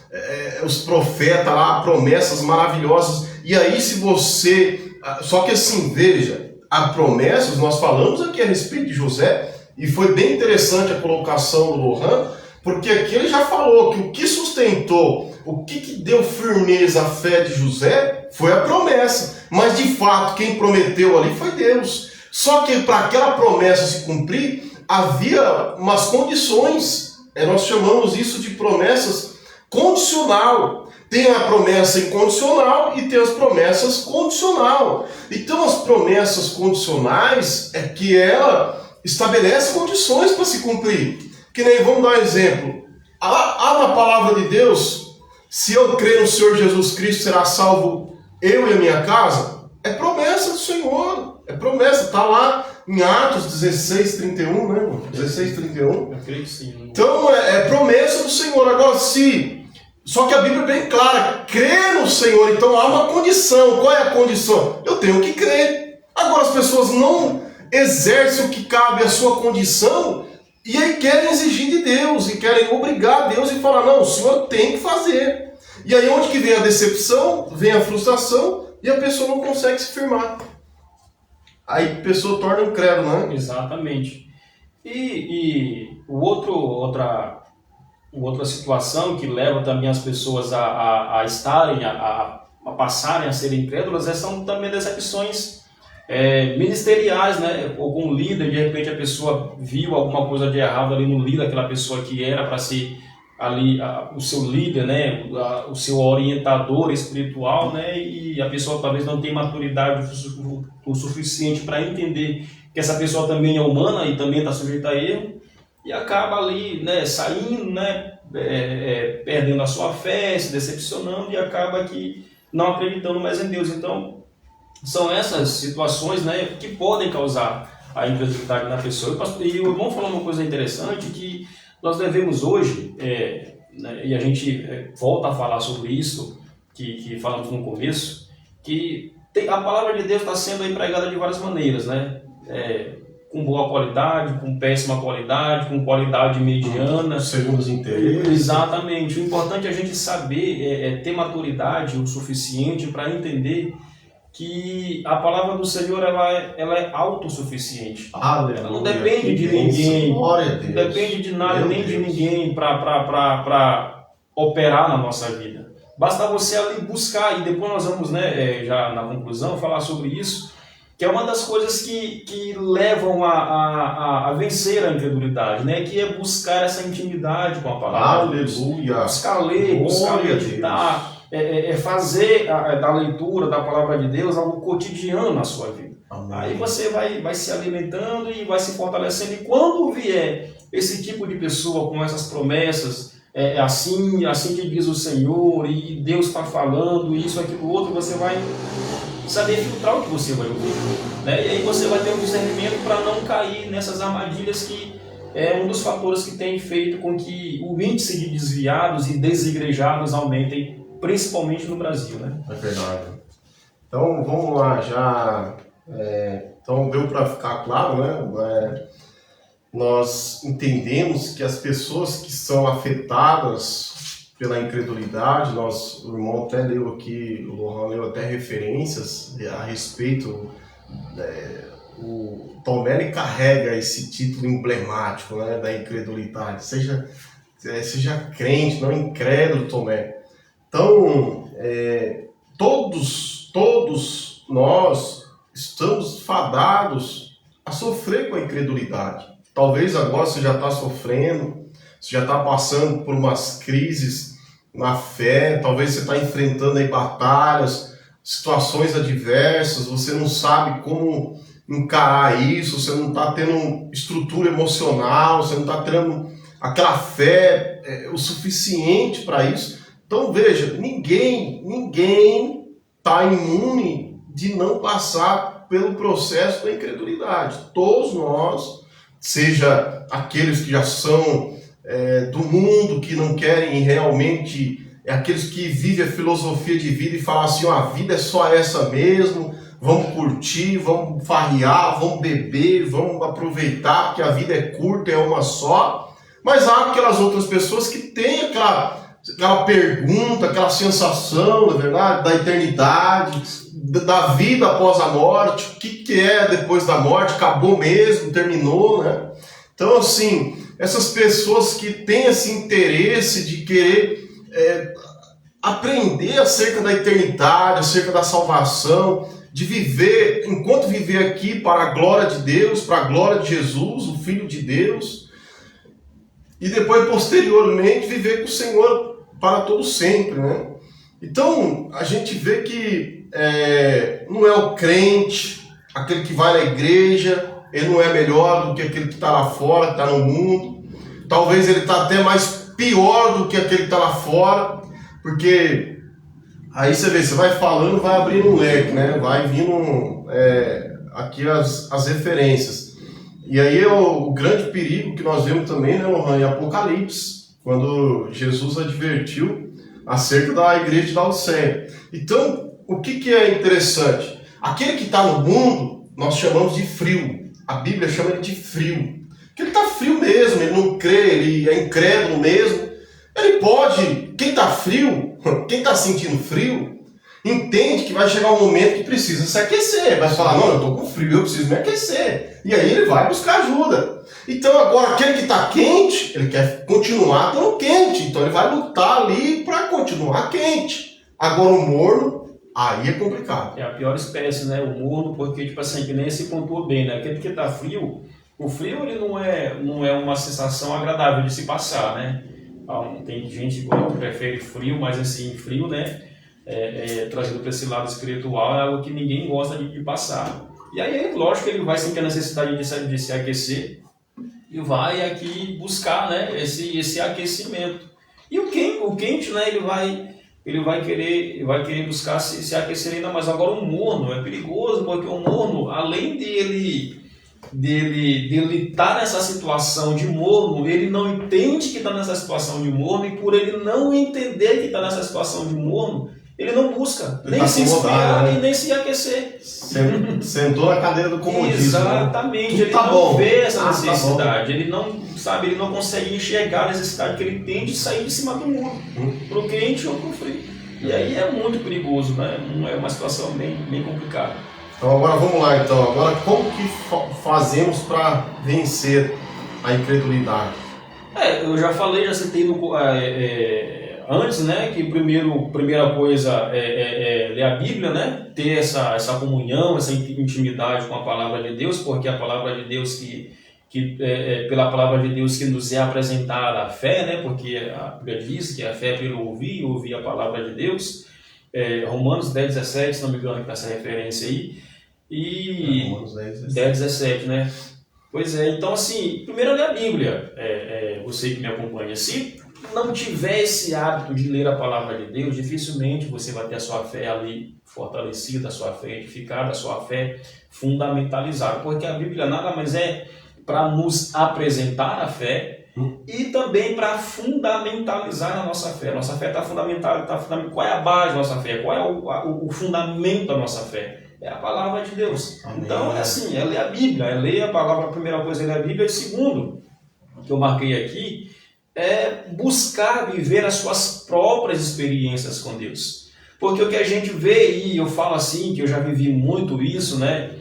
os profetas lá, promessas maravilhosas. E aí se você... Só que assim, veja, a promessas, nós falamos aqui a respeito de José, e foi bem interessante a colocação do Lohan, porque aqui ele já falou que o que sustentou, o que deu firmeza à fé de José foi a promessa. Mas de fato, quem prometeu ali foi Deus. Só que para aquela promessa se cumprir, havia umas condições. Nós chamamos isso de promessas condicional. Tem a promessa incondicional e tem as promessas condicional. Então as promessas condicionais é que ela estabelece condições para se cumprir. Que nem, vamos dar um exemplo. Há na palavra de Deus, se eu crer no Senhor Jesus Cristo, será salvo eu e a minha casa? É promessa do Senhor. É promessa. Está lá em Atos 16:31, né, irmão? 16:31. Eu creio que sim. Então é promessa do Senhor. Agora, só que a Bíblia é bem clara. Crer no Senhor. Então há uma condição. Qual é a condição? Eu tenho que crer. Agora as pessoas não exercem o que cabe à sua condição, e aí querem exigir de Deus, e querem obrigar Deus e falar, não, o Senhor tem que fazer. E aí onde que vem a decepção, vem a frustração, e a pessoa não consegue se firmar. Aí a pessoa torna incrédulo, né? Exatamente. E outra situação que leva também as pessoas a estarem, a passarem a serem incrédulas, são também decepções ministeriais, né? Algum líder, de repente a pessoa viu alguma coisa de errado ali no líder, aquela pessoa que era para ser ali o seu líder, né? O seu orientador espiritual, né? E a pessoa talvez não tenha maturidade o suficiente para entender que essa pessoa também é humana e também está sujeita a erro, e acaba ali, né, saindo, né, perdendo a sua fé, se decepcionando, e acaba que não acreditando mais em Deus. Então, são essas situações, né, que podem causar a incredulidade na pessoa. E o irmão falou uma coisa interessante, que nós devemos hoje, né, e a gente volta a falar sobre isso, que falamos no começo, que a palavra de Deus está sendo empregada de várias maneiras, né? Com boa qualidade, com péssima qualidade, com qualidade mediana. Segundo os interesses. Exatamente. O importante é a gente saber, ter maturidade o suficiente para entender que a palavra do Senhor ela é autossuficiente. Aleluia. Ela não depende de ninguém, Glória a Deus. não depende de nada, Meu nem de Deus. ninguém para operar na nossa vida. Basta você ali buscar, e depois nós vamos, né, já na conclusão, falar sobre isso, que é uma das coisas que levam a vencer a incredulidade, né? Que é buscar essa intimidade com a palavra. Aleluia. Buscar ler, buscar meditar, fazer da leitura da palavra de Deus algo cotidiano na sua vida. Amém. Aí você vai se alimentando e vai se fortalecendo. E quando vier esse tipo de pessoa com essas promessas, assim que diz o Senhor, e Deus está falando isso, aquilo, outro, você vai saber filtrar o que você vai ouvir, né? E aí você vai ter um discernimento para não cair nessas armadilhas, que é um dos fatores que tem feito com que o índice de desviados e desigrejados aumentem, principalmente no Brasil, né? É verdade. Então vamos lá, já então deu para ficar claro, né? Nós entendemos que as pessoas que são afetadas pela incredulidade, o irmão até leu aqui, o Lohan leu até referências a respeito O Tomé ele carrega esse título emblemático, né, da incredulidade. Seja crente, não incrédulo, Tomé. Então, todos nós estamos fadados a sofrer com a incredulidade. Talvez agora você já está sofrendo, você já está passando por umas crises na fé, talvez você está enfrentando aí batalhas, situações adversas, você não sabe como encarar isso, você não está tendo estrutura emocional, você não está tendo aquela fé o suficiente para isso. Então veja, ninguém está imune de não passar pelo processo da incredulidade. Todos nós, seja aqueles que já são do mundo, que não querem realmente, aqueles que vivem a filosofia de vida e falam assim, a vida é só essa mesmo, vamos curtir, vamos farrear, vamos beber, vamos aproveitar, porque a vida é curta, é uma só. Mas há aquelas outras pessoas que têm aquela pergunta, aquela sensação, na verdade, da eternidade, da vida após a morte, o que é depois da morte, acabou mesmo, terminou, né? Então, assim, essas pessoas que têm esse interesse de querer aprender acerca da eternidade, acerca da salvação, de viver, enquanto viver aqui para a glória de Deus, para a glória de Jesus, o Filho de Deus, e depois, posteriormente, viver com o Senhor para todo sempre, né? Então, a gente vê que não é o crente, aquele que vai na igreja, ele não é melhor do que aquele que está lá fora, que está no mundo. Talvez ele está até mais pior do que aquele que está lá fora, porque aí você vê, você vai falando, vai abrindo um leque, né? Vai vindo aqui as referências. E aí o grande perigo que nós vemos também, né, Lohan, em Apocalipse, quando Jesus advertiu acerca da igreja de Laodiceia. Então, o que é interessante? Aquele que está no mundo, nós chamamos de frio. A Bíblia chama ele de frio. Porque ele está frio mesmo, ele não crê, ele é incrédulo mesmo. Ele pode, quem está frio, quem está sentindo frio, entende que vai chegar um momento que precisa se aquecer. Vai falar, não, eu estou com frio, eu preciso me aquecer. E aí ele vai buscar ajuda. Então agora, aquele que está quente, ele quer continuar tão quente. Então ele vai lutar ali para continuar quente. Agora o morno, aí é complicado. É a pior espécie, né? O morno, porque, tipo assim, que nem se pontuou bem, né? Aquele que está frio, o frio ele não é uma sensação agradável de se passar, né? Tem gente que prefere frio, mas assim, frio, né? Trazido para esse lado espiritual, é algo que ninguém gosta de passar. E aí, lógico que ele vai sentir a necessidade de se aquecer e vai aqui buscar, né, esse aquecimento. E o quente, né, ele vai querer buscar se aquecer ainda mais. Agora o morno é perigoso, porque o morno, além dele estar nessa situação de morno, ele não entende que está nessa situação de morno, e por ele não entender que está nessa situação de morno, ele não busca nem se esfriar, né? E nem se aquecer. Sentou na cadeira do comodismo. Exatamente, né? Ele não vê essa necessidade, ele não consegue enxergar a necessidade que ele tem de sair de cima do muro, pro quente ou pro frio. E aí é muito perigoso, né? É uma situação bem complicada. Então agora vamos lá, agora como que fazemos para vencer a incredulidade? Eu já falei, já citei antes, né, que primeira coisa é ler a Bíblia, né, ter essa comunhão, essa intimidade com a palavra de Deus, porque a palavra de Deus pela palavra de Deus que nos é apresentada a fé, né, porque a Bíblia diz que a fé é pelo ouvir a palavra de Deus. Romanos 10:17, se não me engano, com essa referência aí. E Romanos 10:17, né? Pois é, então assim, primeiro ler a Bíblia. Você que me acompanha, se não tiver esse hábito de ler a palavra de Deus, dificilmente você vai ter a sua fé ali fortalecida, a sua fé edificada, a sua fé fundamentalizada, porque a Bíblia nada mais é para nos apresentar a fé e também para fundamentalizar a nossa fé. Nossa fé está fundamentada, qual é a base da nossa fé? Qual é o fundamento da nossa fé? É a palavra de Deus. Amém. Então é assim, ler a Bíblia, ler a palavra, a primeira coisa é ler a Bíblia, e segundo, que eu marquei aqui, é buscar viver as suas próprias experiências com Deus. Porque o que a gente vê, e eu falo assim, que eu já vivi muito isso, né?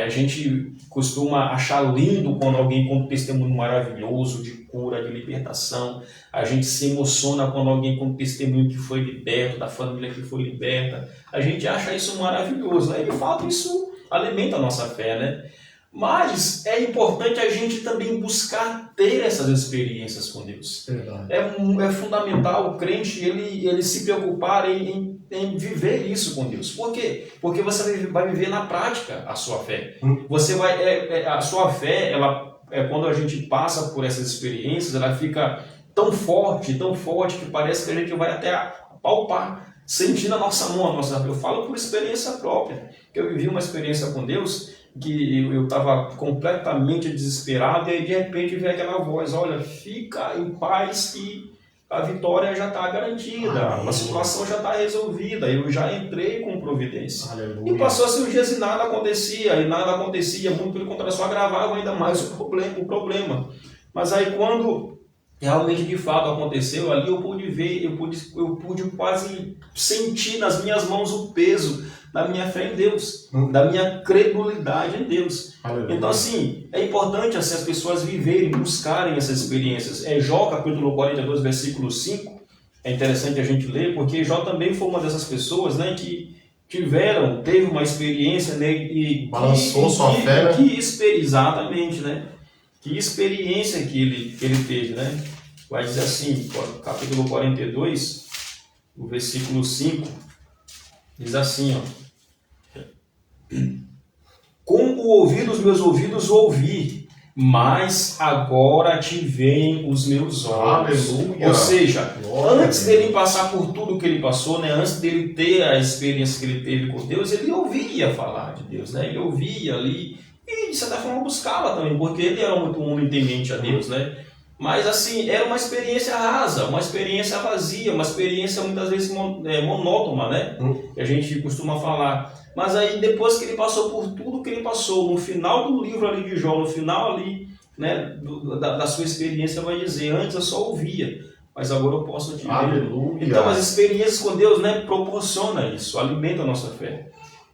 A gente costuma achar lindo quando alguém conta um testemunho maravilhoso de cura, de libertação. A gente se emociona quando alguém conta um testemunho que foi liberto, da família que foi liberta. A gente acha isso maravilhoso, né? E de fato isso alimenta a nossa fé, né? Mas é importante a gente também buscar ter essas experiências com Deus. É fundamental o crente ele se preocupar em viver isso com Deus. Por quê? Porque você vai viver na prática a sua fé. Você vai, a sua fé, quando a gente passa por essas experiências, ela fica tão forte que parece que a gente vai até palpar, sentir na nossa mão. Eu falo por experiência própria, que eu vivi uma experiência com Deus que eu estava completamente desesperado, e aí de repente veio aquela voz: olha, fica em paz que a vitória já está garantida, a situação já está resolvida, eu já entrei com providência. Aleluia. E passou-se os dias e nada acontecia, muito pelo contrário, só agravava ainda mais o problema. Mas aí quando realmente de fato aconteceu, ali eu pude ver, eu pude quase sentir nas minhas mãos o peso da minha fé em Deus, da minha credulidade em Deus. Aleluia. Então assim, é importante assim, as pessoas viverem, buscarem essas experiências. Jó capítulo 42, versículo 5, é interessante a gente ler, porque Jó também foi uma dessas pessoas, né, que teve uma experiência, né, e balançou sua fé, né? Exatamente, né? Que experiência que ele teve, né? Vai dizer assim, capítulo 42, o versículo 5, diz assim, ó: com o ouvir dos meus ouvidos ouvi, mas agora te veem os meus olhos. Aleluia. Ou seja, antes dele passar por tudo que ele passou, né, antes dele ter a experiência que ele teve com Deus, ele ouvia falar de Deus, né? Ele ouvia ali e de certa forma buscava também, porque ele era muito um homem temente a Deus, né? Mas assim, era uma experiência rasa, uma experiência vazia, uma experiência muitas vezes monótona, né? Que a gente costuma falar. Mas aí depois que ele passou por tudo que ele passou, no final do livro ali de Jó, no final ali, né, da sua experiência, vai dizer: antes eu só ouvia, mas agora eu posso te ver. Aleluia. Então as experiências com Deus, né, proporcionam isso, alimenta a nossa fé.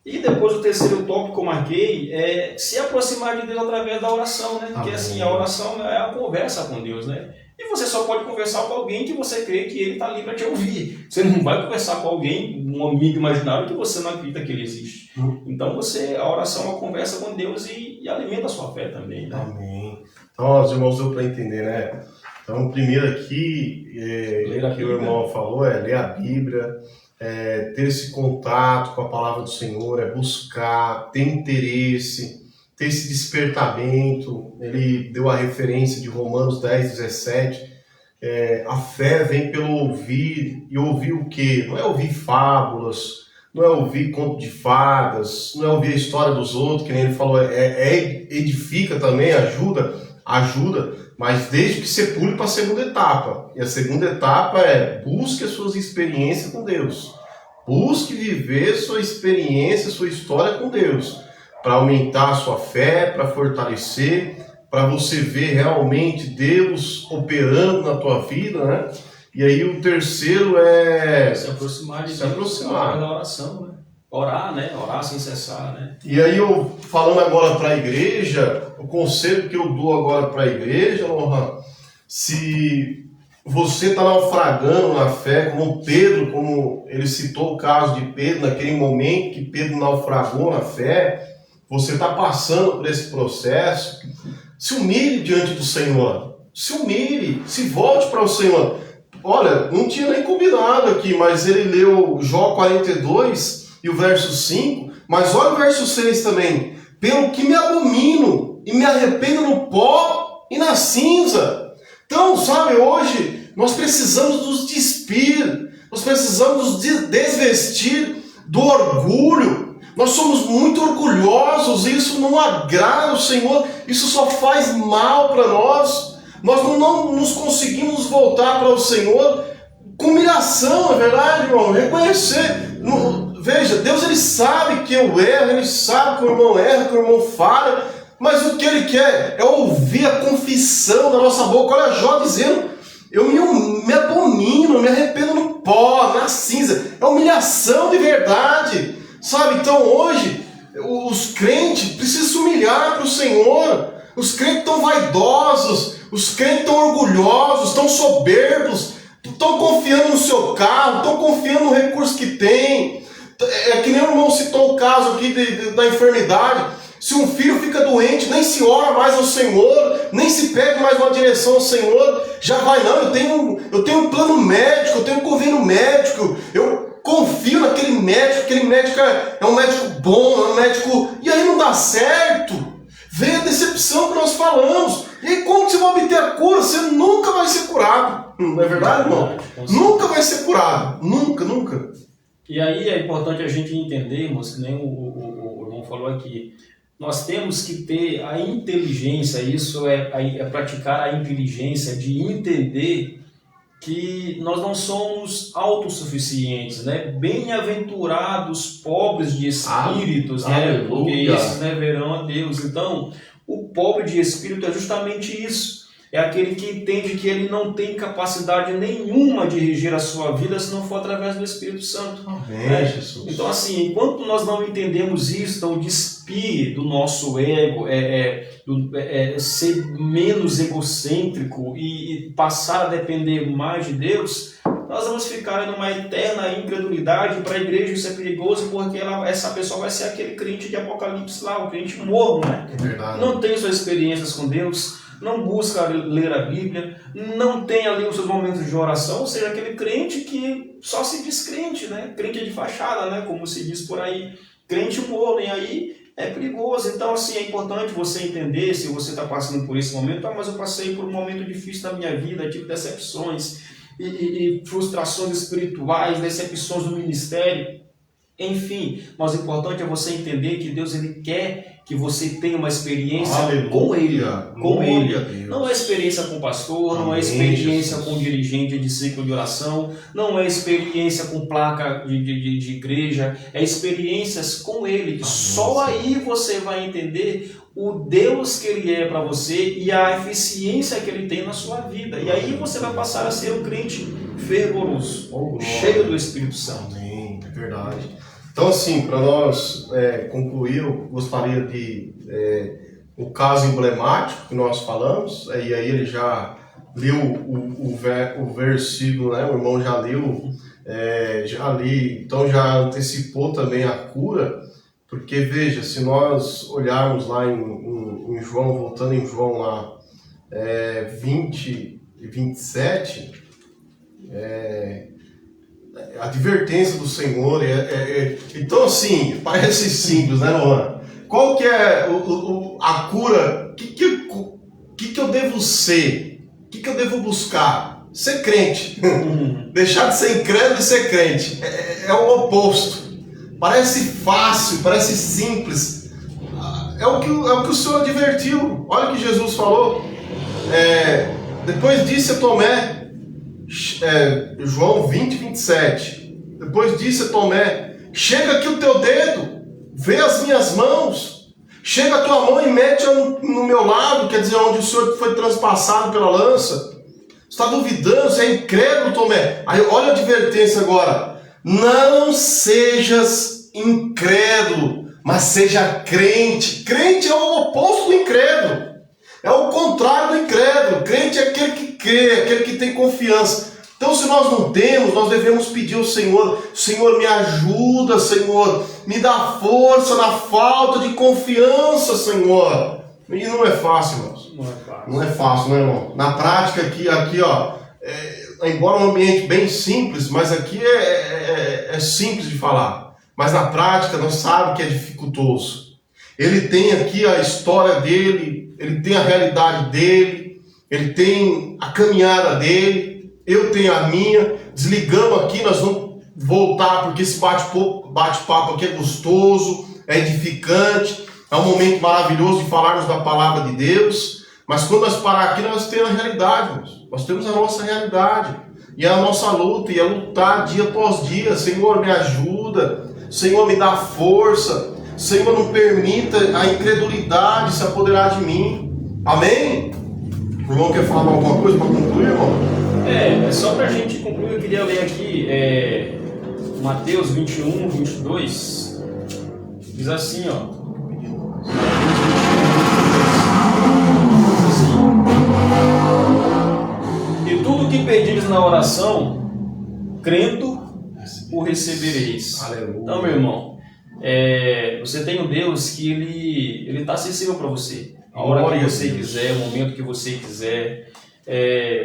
E depois o terceiro tópico que eu marquei é se aproximar de Deus através da oração, né? Porque assim, a oração é a conversa com Deus, né? E você só pode conversar com alguém que você crê que ele está ali para te ouvir. Você não vai conversar com alguém, um amigo imaginário, que você não acredita que ele existe. Então a oração é uma conversa com Deus e alimenta a sua fé também, né? Amém. Então, os irmãos, deu para entender, né? Então, primeiro aqui, que o irmão falou, é ler a Bíblia, ter esse contato com a palavra do Senhor, buscar, ter interesse, ter esse despertamento. Ele deu a referência de Romanos 10, 17. A fé vem pelo ouvir, e ouvir o quê? Não é ouvir fábulas, não é ouvir conto de fadas, não é ouvir a história dos outros, que nem ele falou, edifica também, ajuda, mas desde que você pule para a segunda etapa. E a segunda etapa é: busque as suas experiências com Deus. Busque viver sua experiência, sua história com Deus, para aumentar a sua fé, para fortalecer, para você ver realmente Deus operando na tua vida, né? E aí o terceiro é se aproximar de Deus da oração, né? Orar, né? Orar sem cessar, né? E aí eu, falando agora para a igreja, o conselho que eu dou agora para a igreja, Lohan, se você está naufragando na fé, como Pedro, como ele citou o caso de Pedro, naquele momento que Pedro naufragou na fé, você está passando por esse processo, se humilhe diante do Senhor, se humilhe, se volte para o Senhor. Olha, não tinha nem combinado aqui, mas ele leu Jó 42 e o verso 5, mas olha o verso 6 também: pelo que me abomino e me arrependo no pó e na cinza. Então, sabe, hoje nós precisamos nos despir, nós precisamos nos desvestir do orgulho. Nós somos muito orgulhosos e isso não agrada o Senhor, isso só faz mal para nós. Nós não nos conseguimos voltar para o Senhor com humilhação, é verdade, irmão? Reconhecer. Veja, Deus ele sabe que eu erro, ele sabe que o irmão erra, que o irmão falha, mas o que ele quer é ouvir a confissão da nossa boca. Olha Jó dizendo: eu me abomino, me arrependo no pó, na cinza. É humilhação de verdade, sabe? Então hoje, Os crentes precisam se humilhar para o Senhor. Os crentes estão vaidosos, os crentes estão orgulhosos, estão soberbos, estão confiando no seu carro, estão confiando no recurso que tem. É que nem o irmão citou o caso aqui da enfermidade. Se um filho fica doente, nem se ora mais ao Senhor, nem se pede mais uma direção ao Senhor, já vai, não, eu tenho um plano médico, eu tenho um convênio médico, eu confio naquele médico, aquele médico é um médico bom, é um médico... E aí não dá certo. Vem a decepção que nós falamos. E aí como que você vai obter a cura? Você nunca vai ser curado. Não é verdade, irmão? Nunca vai ser curado. Nunca, nunca. E aí é importante a gente entendermos, que nem o irmão falou aqui, nós temos que ter a inteligência, isso é praticar a inteligência de entender que nós não somos autossuficientes, né? Bem-aventurados pobres de espíritos, né? Porque esses, né, verão a Deus. Então, o pobre de espírito é justamente isso. É aquele que entende que ele não tem capacidade nenhuma de reger a sua vida se não for através do Espírito Santo. Amém, Jesus. Então, assim, enquanto nós não entendemos isso, então despir do nosso ego, ser menos egocêntrico e passar a depender mais de Deus, nós vamos ficar numa eterna incredulidade. Para a igreja isso é perigoso, porque essa pessoa vai ser aquele crente de Apocalipse lá, o crente morno, né? É verdade. Não tem suas experiências com Deus, não busca ler a Bíblia, não tem ali os seus momentos de oração, ou seja, aquele crente que só se diz crente, né? Crente de fachada, né? Como se diz por aí, crente morno, e aí é perigoso. Então, assim, é importante você entender, se você está passando por esse momento, mas eu passei por um momento difícil na minha vida, tive decepções e frustrações espirituais, decepções no ministério, enfim, mas o importante é você entender que Deus, ele quer que você tenha uma experiência com Ele. Com Ele. Não é experiência com pastor, não é experiência com dirigente de ciclo de oração, não é experiência com placa de igreja, é experiências com Ele. Só aí você vai entender o Deus que Ele é para você e a eficiência que Ele tem na sua vida. E aí você vai passar a ser um crente fervoroso, cheio do Espírito Santo. Amém, é verdade. Então, assim, para nós concluir, eu gostaria de o caso emblemático que nós falamos, e aí ele já leu o versículo, né? O irmão já leu, então já antecipou também a cura, porque veja, se nós olharmos lá em João, voltando em João lá, 20 e 27, a advertência do Senhor, então assim, parece simples, né, Luan? Qual que é a cura? O que eu devo ser? O que eu devo buscar? Ser crente. Deixar de ser incrédulo e ser crente. É o oposto. Parece fácil, parece simples. É o que o Senhor advertiu. Olha o que Jesus falou. Depois disse a Tomé, João 20, 27. Depois disse a Tomé: chega aqui o teu dedo, vê as minhas mãos, chega a tua mão e mete no meu lado, quer dizer, onde o Senhor foi transpassado pela lança. Está duvidando, você é incrédulo, Tomé. Aí olha a advertência agora: não sejas incrédulo, mas seja crente. Crente é o oposto do incrédulo. É o contrário do incrédulo. Crente é aquele que crê, aquele que tem confiança. Então, se nós não temos, nós devemos pedir ao Senhor: Senhor, me ajuda, Senhor, me dá força na falta de confiança, Senhor. E não é fácil, irmãos. Não é fácil, né, irmão? Na prática, aqui ó, embora um ambiente bem simples, mas aqui é simples de falar. Mas na prática, nós sabemos que é dificultoso. Ele tem aqui a história dele, ele tem a realidade dele, ele tem a caminhada dele, eu tenho a minha. Desligamos aqui, nós vamos voltar, porque esse bate-papo aqui é gostoso, é edificante, é um momento maravilhoso de falarmos da palavra de Deus. Mas quando nós parar aqui, nós temos a realidade, nós temos a nossa realidade, e a nossa luta, e é lutar dia após dia. Senhor, me ajuda, Senhor, me dá força, Senhor, não permita a incredulidade se apoderar de mim. Amém? O irmão quer falar alguma coisa para concluir, irmão? Só para a gente concluir, eu queria ler aqui Mateus 21, 22. Diz assim, ó. E tudo que pedires na oração, crendo, o recebereis. Aleluia. Então, meu irmão, você tem um Deus que ele está acessível para você. A hora que você quiser, o momento que você quiser.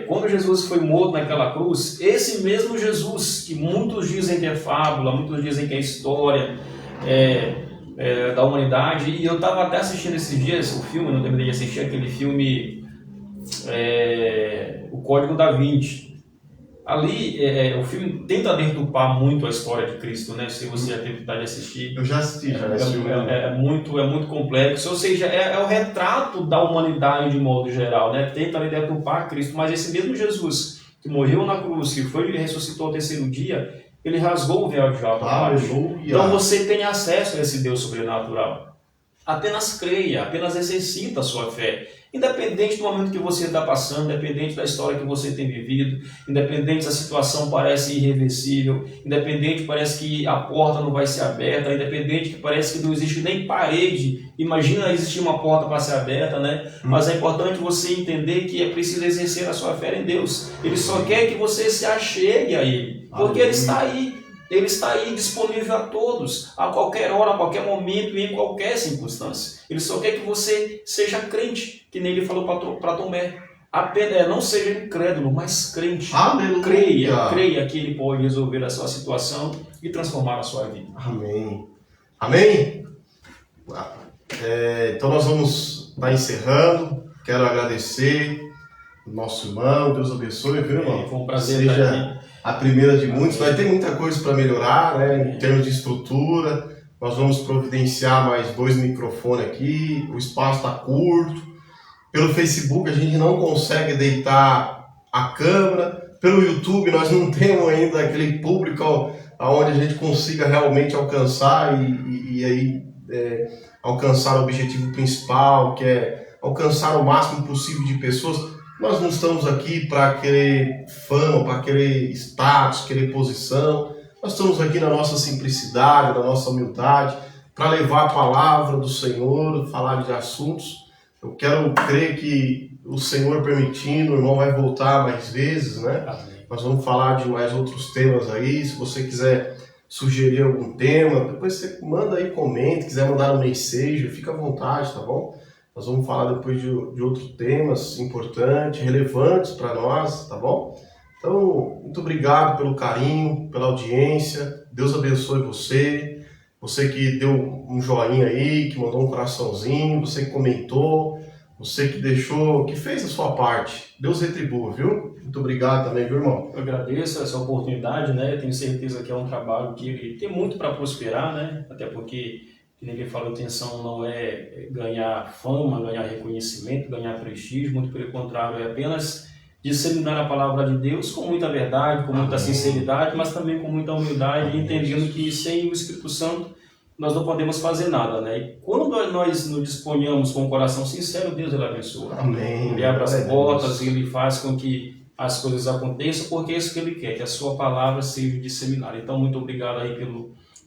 Quando Jesus foi morto naquela cruz, esse mesmo Jesus, que muitos dizem que é fábula, muitos dizem que é história da humanidade, e eu estava até assistindo esses dias o filme, não terminei de assistir aquele filme, O Código da Vinci. Ali, o filme tenta deturpar muito a história de Cristo, né? Se você já teve vontade de assistir. Eu já assisti, esse filme. É muito complexo, ou seja, é o retrato da humanidade de modo geral, né? Tenta ali deturpar Cristo, mas esse mesmo Jesus que morreu na cruz, que foi e ressuscitou ao terceiro dia, ele rasgou o véu de alto a baixo. Então você tem acesso a esse Deus sobrenatural. Apenas creia, apenas exercita a sua fé. Independente do momento que você está passando, independente da história que você tem vivido, independente se a situação parece irreversível, independente que parece que a porta não vai ser aberta, independente que parece que não existe nem parede, imagina existir uma porta para ser aberta, né? Mas é importante você entender que é preciso exercer a sua fé em Deus. Ele só quer que você se achegue a Ele, porque Ele está aí. Ele está aí disponível a todos, a qualquer hora, a qualquer momento e em qualquer circunstância. Ele só quer que você seja crente, que nem ele falou para Tomé. Não seja incrédulo, mas crente. Aleluia. Creia que ele pode resolver a sua situação e transformar a sua vida. Amém. Amém? Então nós vamos estar encerrando. Quero agradecer o nosso irmão. Deus abençoe, viu, irmão? Foi um prazer estar aqui. A primeira de muitos. Vai ter muita coisa para melhorar, né? Em termos de estrutura. Nós vamos providenciar mais 2 microfones aqui. O espaço está curto. Pelo Facebook a gente não consegue deitar a câmera. Pelo YouTube nós não temos ainda aquele público onde a gente consiga realmente alcançar e aí alcançar o objetivo principal, que é alcançar o máximo possível de pessoas. Nós não estamos aqui para querer fama, para querer status, querer posição. Nós estamos aqui na nossa simplicidade, na nossa humildade, para levar a palavra do Senhor, falar de assuntos. Eu quero crer que o Senhor permitindo, o irmão vai voltar mais vezes, né? Amém. Nós vamos falar de mais outros temas aí. Se você quiser sugerir algum tema, depois você manda aí, comenta. Quiser mandar um mensagem, fica à vontade, tá bom? Nós vamos falar depois de outros temas importantes, relevantes para nós, tá bom? Então, muito obrigado pelo carinho, pela audiência. Deus abençoe você. Você que deu um joinha aí, que mandou um coraçãozinho, você que comentou, você que deixou, que fez a sua parte. Deus retribua, viu? Muito obrigado também, viu, irmão? Eu agradeço essa oportunidade, né? Eu tenho certeza que é um trabalho que ele tem muito para prosperar, né? Até porque, como ele falou, a intenção não é ganhar fama, ganhar reconhecimento, ganhar prestígio, muito pelo contrário, é apenas disseminar a palavra de Deus com muita verdade, com muita sinceridade, mas também com muita humildade, entendendo que sem o Espírito Santo nós não podemos fazer nada, né? E quando nós nos disponhamos com o coração sincero, Deus ele abençoa. Amém. Ele abre as portas, ele faz com que as coisas aconteçam, porque é isso que ele quer, que a sua palavra seja disseminada. Então, muito obrigado aí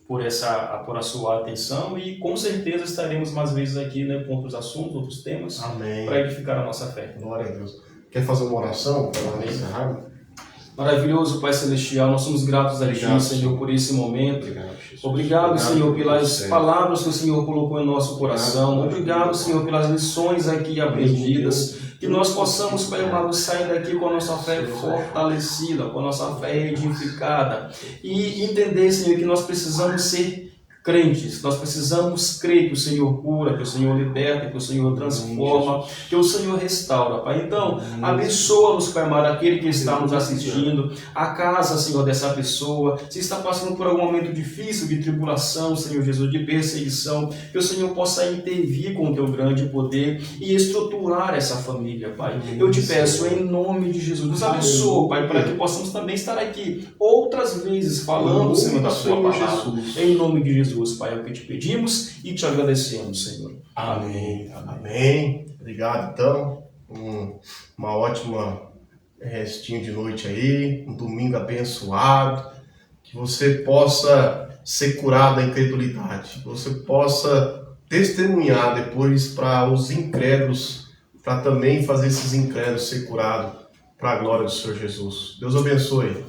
por a sua atenção e com certeza estaremos mais vezes aqui, né, com outros assuntos, outros temas, para edificar a nossa fé. Glória a Deus. Quer fazer uma oração para encerrar? Maravilhoso, Pai Celestial, nós somos gratos a Ti, Senhor, por esse momento. Obrigado, Senhor, pelas palavras que o Senhor colocou em nosso coração. Obrigado, Senhor, pelas lições aqui aprendidas. Que nós possamos, Pai amado, sair daqui com a nossa fé fortalecida, com a nossa fé edificada. E entender, Senhor, que nós precisamos ser crentes, nós precisamos crer que o Senhor cura, que o Senhor liberta, que o Senhor transforma, que o Senhor restaura, Pai. Então, abençoa-nos, Pai amado, aquele que está nos assistindo, a casa, Senhor, dessa pessoa, se está passando por algum momento difícil de tribulação, Senhor Jesus, de perseguição, que o Senhor possa intervir com o Teu grande poder e estruturar essa família, Pai. Eu te peço, em nome de Jesus, nos abençoa, Pai, para que possamos também estar aqui outras vezes falando, Senhor, da Sua palavra. Em nome de Jesus. Pai, é o que te pedimos e te agradecemos, Senhor. Amém. Amém. Obrigado, então. Uma ótima restinho de noite aí, um domingo abençoado, que você possa ser curado da incredulidade, que você possa testemunhar depois para os incrédulos, para também fazer esses incrédulos ser curados para a glória do Senhor Jesus. Deus abençoe.